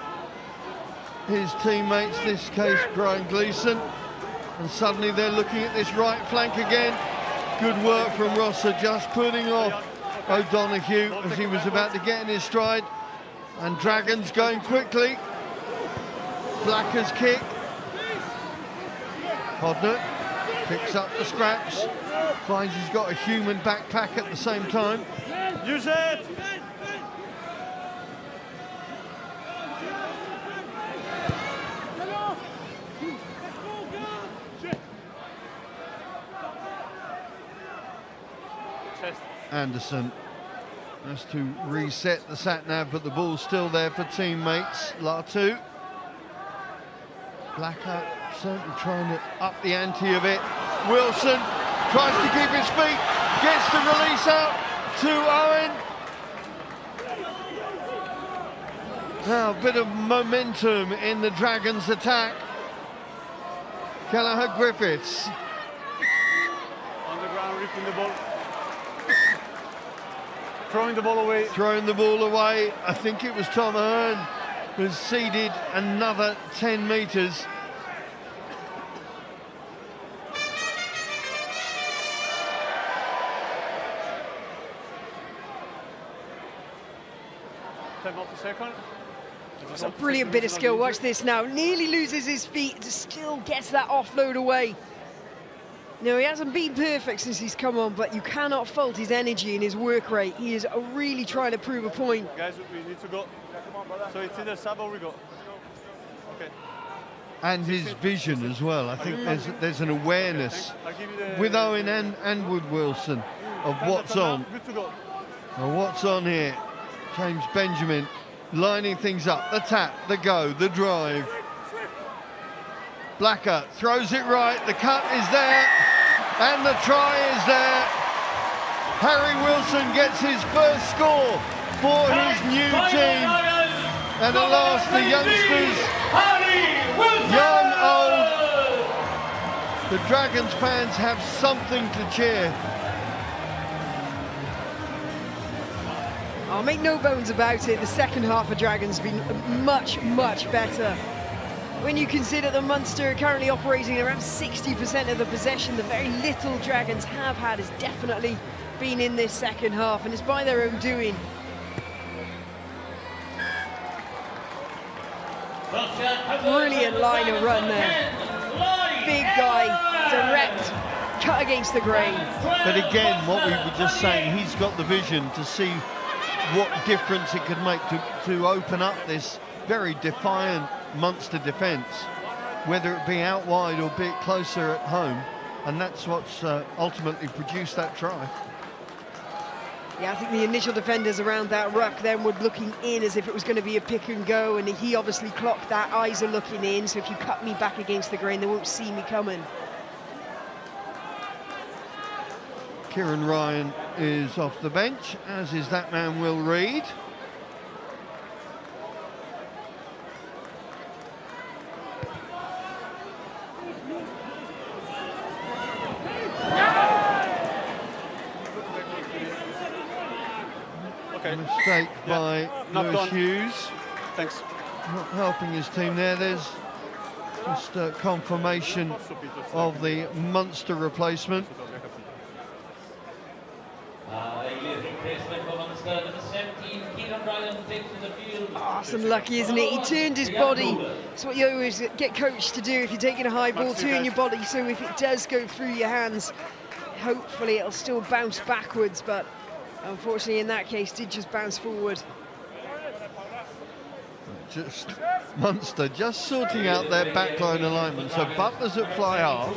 his teammates, this case Brian Gleeson, and suddenly they're looking at this right flank again. Good work from Rosser, just putting off O'Donoghue as he was about to get in his stride. And Dragons going quickly. Blacker's kick. Hodnett picks up the scraps, finds he's got a human backpack at the same time. Use it! Anderson has to reset the sat-nav, but the ball's still there for teammates. Latu. Blacker certainly trying to up the ante of it. Wilson tries to keep his feet, gets the release out to Owen. Now a bit of momentum in the Dragons' attack. Kelleher Griffiths. On the ground, ripping the ball. Throwing the ball away. Throwing the ball away. I think it was Tom Ahern who's ceded another 10 metres. It's a brilliant bit of skill. Watch this now. Nearly loses his feet, still gets that offload away. No, he hasn't been perfect since he's come on, but you cannot fault his energy and his work rate. He is really trying to prove a point. Guys, we need to go. So it's either sub or we go. Okay. And his vision as well. I think there's an awareness with Owen and Wood Wilson of what's on. Good to go. Well, what's on here? James Benjamin lining things up. The tap, the go, the drive. Blacker throws it right. The cut is there. And the try is there. Harry Wilson gets his first score for his new team. And at last, the youngsters, young, old, the Dragons fans have something to cheer. I'll make no bones about it. The second half of Dragons has been much, much better. when you consider that Munster are currently operating around 60% of the possession, the very little Dragons have had has definitely been in this second half, and it's by their own doing. Brilliant line of run there. Big guy, direct, cut against the grain. But again, what we were just saying, he's got the vision to see what difference it could make to open up this very defiant Munster defence, whether it be out wide or be it closer at home, and that's what's ultimately produced that try. Yeah, I think the initial defenders around that ruck then were looking in as if it was going to be a pick and go, and he obviously clocked that. Eyes are looking in, so if you cut me back against the grain, they won't see me coming. Kieran Ryan is off the bench, as is that man Will Reid. Mistake by Lewis Hughes. Thanks. Not helping his team there. There's just confirmation of the Munster replacement. It's unlucky, isn't it? He turned his body. It's what you always get coached to do if you're taking a high ball, turn your body so if it does go through your hands, hopefully it'll still bounce backwards, but unfortunately in that case did just bounce forward. Just Munster just sorting out their backline alignment. So Butler's at fly half,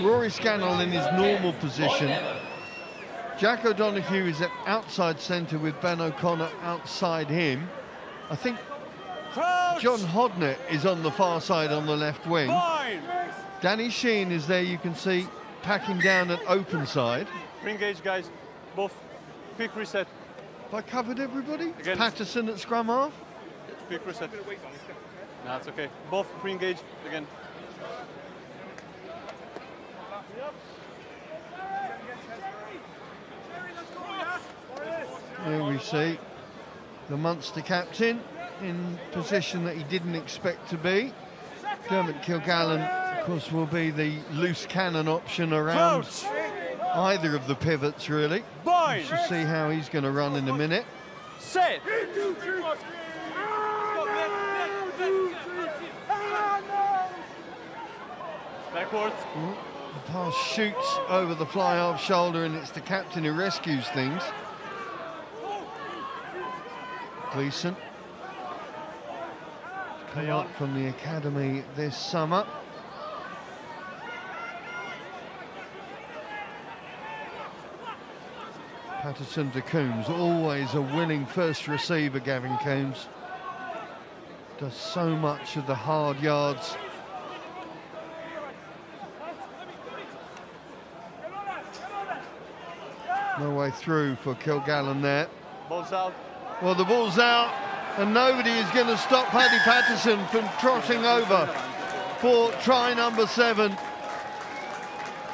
Rory Scannell in his normal position, Jack O'Donoghue is at outside centre with Ben O'Connor outside him. I think John Hodnett is on the far side on the left wing. Danny Sheen is there, you can see, packing down at open side. Re-engage, guys, both. Quick reset. Have I covered everybody? Again. Patterson at scrum half. Quick reset. No, it's okay. Both pre-engage again. Here we see the Munster captain in position that he didn't expect to be. Dermot Kilgallen, of course, will be the loose cannon option around either of the pivots, really. We shall see how he's going to run in a minute. Set. Backwards. The pass shoots over the fly-half shoulder, and it's the captain who rescues things. Gleeson come up from the academy this summer. Patterson to Coombs, always a willing first receiver, Gavin Coombs. Does so much of the hard yards. No way through for Kilgallen there. Ball's out. Well, the ball's out, and nobody is going to stop Paddy Patterson from trotting over for try number 7.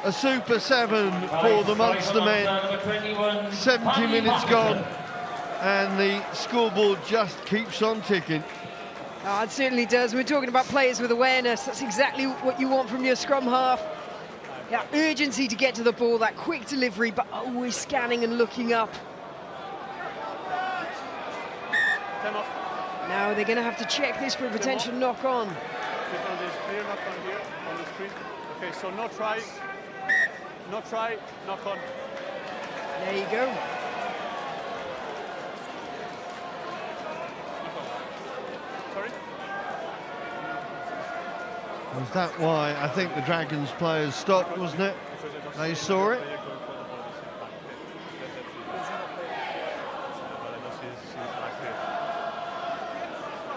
A super 7 for the Munster men. 70 minutes gone, and the scoreboard just keeps on ticking. Oh, it certainly does. We're talking about players with awareness. That's exactly what you want from your scrum half. Yeah, urgency to get to the ball, that quick delivery, but always scanning and looking up. Now they're going to have to check this for a potential knock-on. Clear knock-on here on the screen. Okay, so no try, knock-on. There you go. Sorry? Was that why I think the Dragons players stopped, wasn't it? They saw it.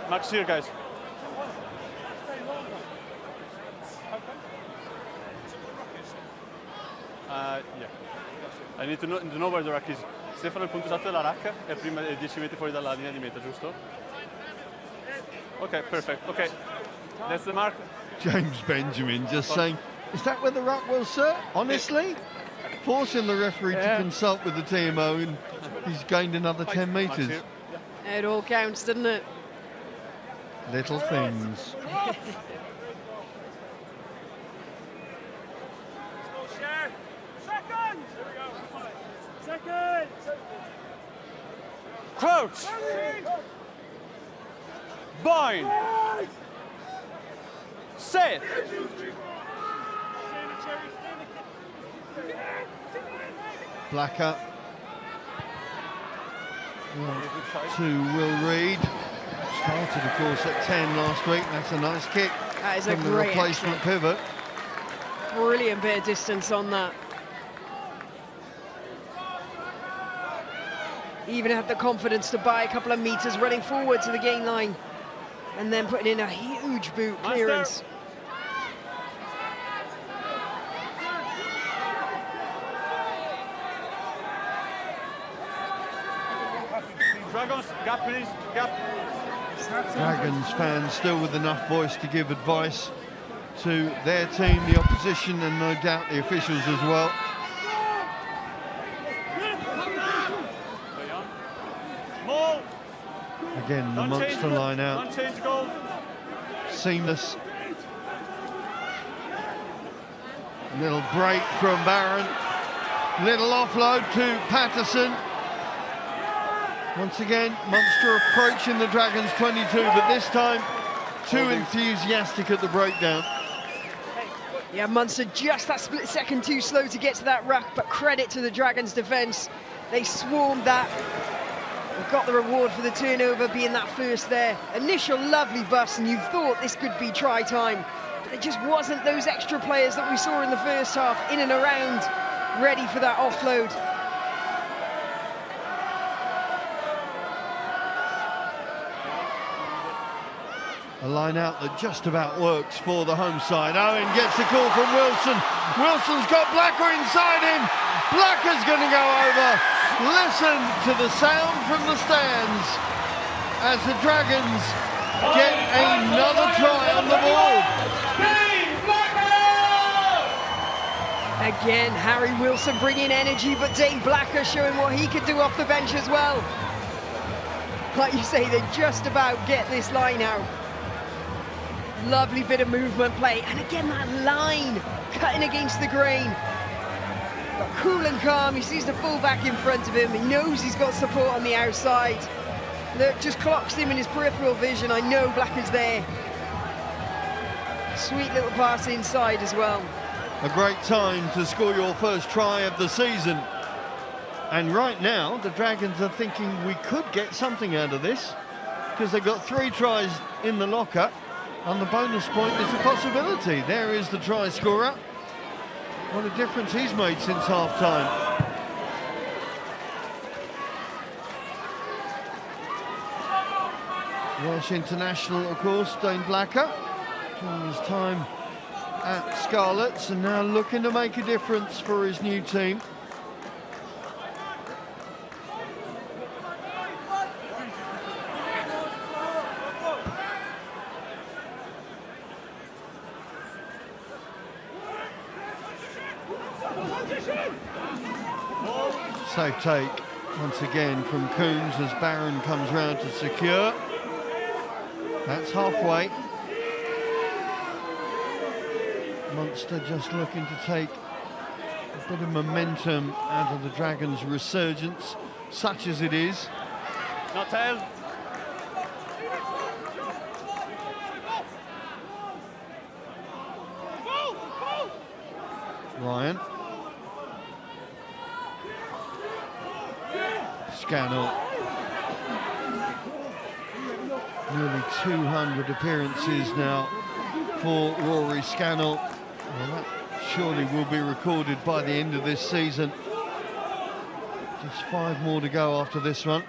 Max here, guys. Yeah. I need to know where the rack is. Stefano, il punto esatto della rack è prima 10 metri fuori dalla linea di meta, giusto? Ok, perfect. Ok, that's the mark. James Benjamin just saying, is that where the ruck was, sir? Honestly? Forcing the referee to consult with the TMO, and he's gained another 10 metres. It all counts, doesn't it? Little things. Crouch. Bind. Set. Blacker. To Will Reid. Started, of course, at 10 last week. That's a nice kick. That is a from the great replacement exit. pivot. Brilliant bit of distance on that. Even had the confidence to buy a couple of meters running forward to the gain line and then putting in a huge boot clearance. Dragons, gap please, gap. Dragons fans still with enough voice to give advice to their team, the opposition, and no doubt the officials as well. Again, the Munster line out. Seamless. Little break from Barron. Little offload to Patterson. Once again, Munster approaching the Dragons 22, but this time too enthusiastic at the breakdown. Yeah, Munster just that split second too slow to get to that ruck, but credit to the Dragons' defence. They swarmed that. They got the reward for the turnover, being that first there. Initial lovely bust, and you thought this could be try time, but it just wasn't those extra players that we saw in the first half, in and around, ready for that offload. A line out that just about works for the home side. Owen gets the call from Wilson. Wilson's got Blacker inside him. Blacker's going to go over. Listen to the sound from the stands as the Dragons get another try on the board. Again, Harry Wilson bringing energy, but Dane Blacker showing what he could do off the bench as well. Like you say, they just about get this line out. Lovely bit of movement play, and again that line cutting against the grain. But cool and calm, he sees the fullback in front of him, he knows he's got support on the outside. Look, just clocks him in his peripheral vision. I know Blacker's there. Sweet little pass inside as well. A great time to score your first try of the season. And right now, the Dragons are thinking we could get something out of this, because they've got 3 tries in the locker. And the bonus point is a possibility. There is the try scorer. What a difference he's made since half-time. Welsh international, of course, Dane Blacker. During his time at Scarlets, and now looking to make a difference for his new team. Safe take once again from Coombs as Barron comes round to secure. That's halfway. Munster just looking to take a bit of momentum out of the Dragons' resurgence, such as it is. Not held. Ryan. Scannell. Nearly 200 appearances now for Rory Scannell. Well, that surely will be recorded by the end of this season. Just 5 more to go after this one.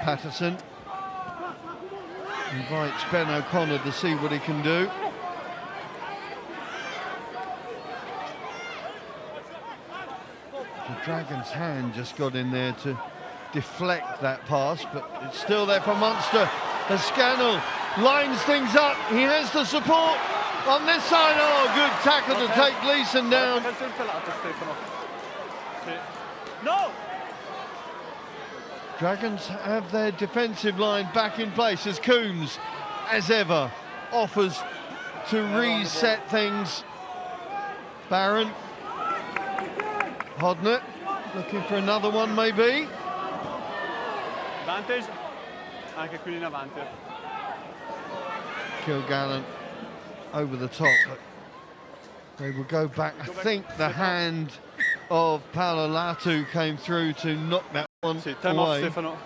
Patterson invites Ben O'Connor to see what he can do. The Dragons' hand just got in there to deflect that pass, but it's still there for Munster. As Scannell lines things up. He has the support on this side. Oh, good tackle to take Gleeson down. No! Dragons have their defensive line back in place as Coombs, as ever, offers to reset things. Barron. Hodnett looking for another one, maybe. Vantage. Anche qui in avanti. Kilgallen over the top, but they will go back. I think the hand of Paolo came through to knock that one Time off, away. Stefano.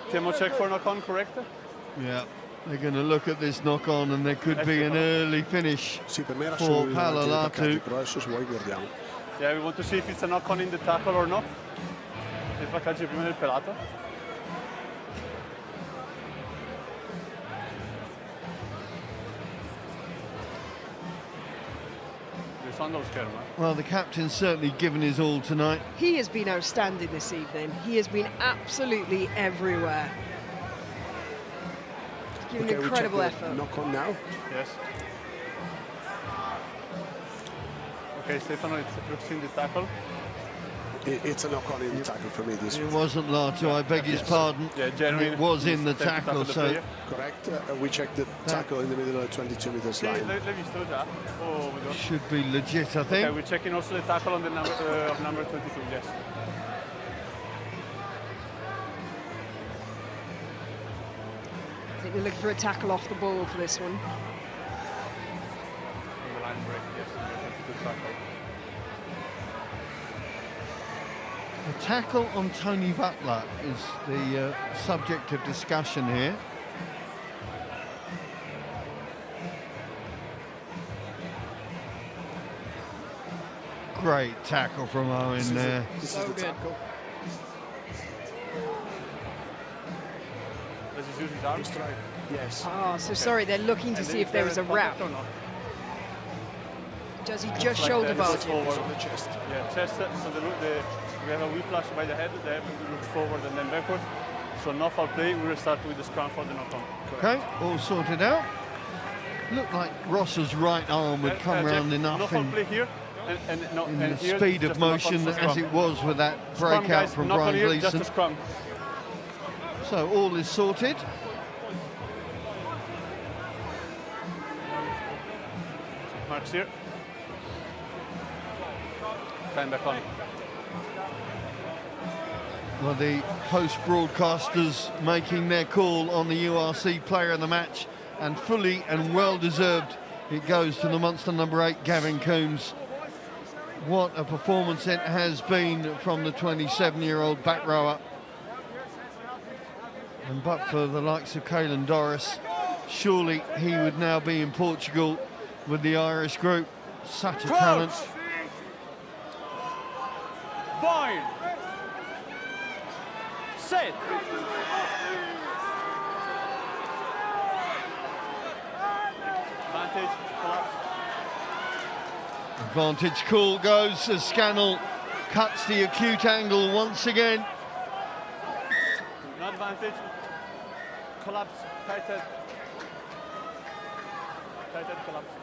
Timo check for knock on, correct? Yeah, they're going to look at this knock on, and there could be an early finish for Paolo. Yeah, we want to see if it's a knock on in the tackle or not. Il placcaggio prima del pelato. Well, the captain's certainly given his all tonight. He has been outstanding this evening. He has been absolutely everywhere. He's given incredible effort. Knock on now. Yes. Okay, Stefano, it looks in the tackle. It's a knock on in the tackle for me. This it wasn't Lato, I beg his pardon. Yeah, generally it was in the tackle, so... Correct. We checked the tackle in the middle of the 22 meters line. Should be legit, I think. Okay, we're checking also the tackle on the number of number 22, yes. I think they're looking for a tackle off the ball for this one. The line break, yes, the 22 tackle. The tackle on Tony Butler is the subject of discussion here. Great tackle from Owen there. So good. Does he use his arms? Yes. Oh, so sorry, they're looking to see if there is a wrap. Does he just shoulder barge him? On the chest. Yeah, chest. So we have a whiplash by the head. They have to look forward and then backward. So no foul play. We will start with the scrum for the knock-on. Okay, all sorted out. Looked like Ross's right arm would come round enough no foul play here. in the speed of motion as it was with that breakout from Brian Gleeson. So all is sorted. Marks here. Time back on. Well, the host broadcasters making their call on the URC player of the match, and fully and well deserved it goes to the Munster number 8, Gavin Coombs. What a performance it has been from the 27-year-old back rower. And but for the likes of Caelan Doris, surely he would now be in Portugal with the Irish group. Such a talent. Fine. Set. Advantage. Collapse. Advantage call goes as Scannell cuts the acute angle once again. No advantage. Collapse. Tighted. Tighted. Collapse.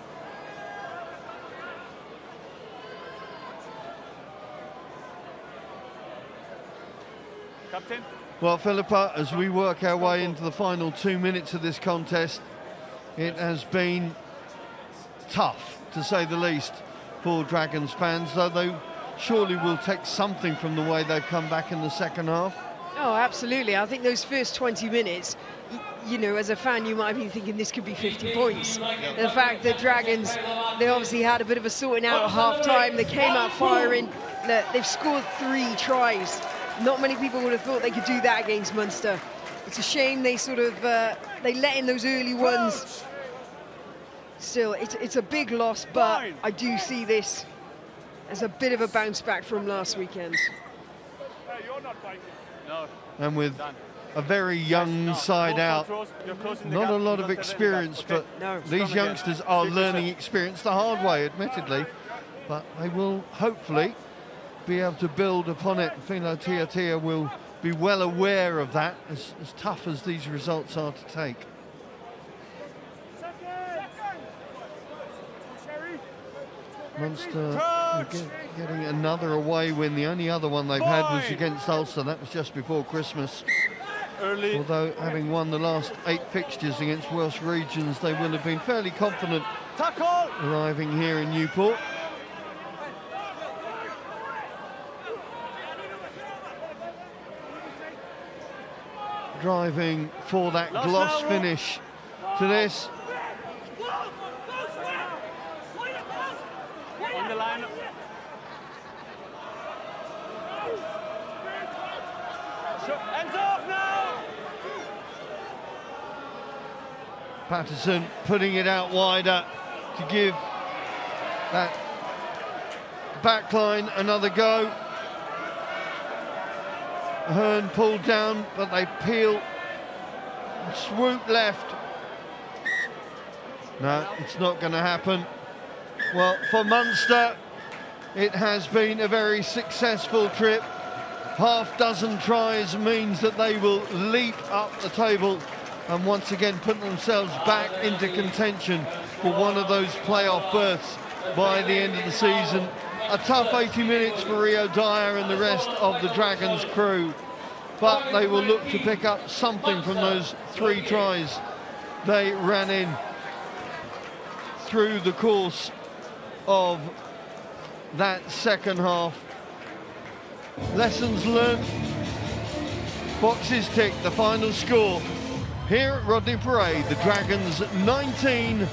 Captain. Well, Philippa, as we work our way into the final 2 minutes of this contest, it has been tough, to say the least, for Dragons fans, though they surely will take something from the way they've come back in the second half. Oh, absolutely. I think those first 20 minutes, you know, as a fan, you might be thinking this could be 50 points. The fact that Dragons, they obviously had a bit of a sorting out at half-time. They came out firing. They've scored 3 tries. Not many people would have thought they could do that against Munster. It's a shame they sort of, they let in those early ones. Still, it's a big loss, but I do see this as a bit of a bounce back from last weekend. And with a very young side out, not a lot of experience, but these youngsters are learning experience the hard way, admittedly, but they will hopefully be able to build upon it. Filo Tiatia will be well aware of that, as tough as these results are to take. Munster getting another away win. The only other one they've had was against Ulster. That was just before Christmas. Although having won the last 8 fixtures against Welsh regions, they will have been fairly confident arriving here in Newport. Driving for that gloss finish to this. On the line. Hands off now! Patterson putting it out wider to give that backline another go. Hearn pulled down, but they peel and swoop left. No, it's not going to happen. Well, for Munster, it has been a very successful trip. Half-dozen tries means that they will leap up the table and once again put themselves back into contention for one of those playoff berths by the end of the season. A tough 80 minutes for Rio Dyer and the rest of the Dragons crew, but they will look to pick up something from those 3 tries they ran in through the course of that second half. Lessons learned, boxes ticked. The final score here at Rodney Parade, the Dragons 19,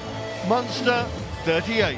Munster 38.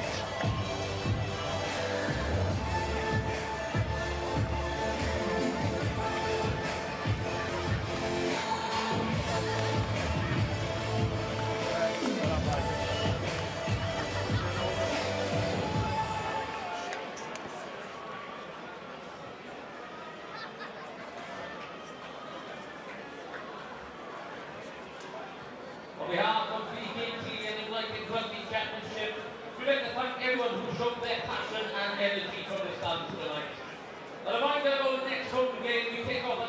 On behalf of the BKT and United Rugby Championship, we'd like to thank everyone who showed their passion and energy from the stand tonight. A reminder about the next home game, we kick off at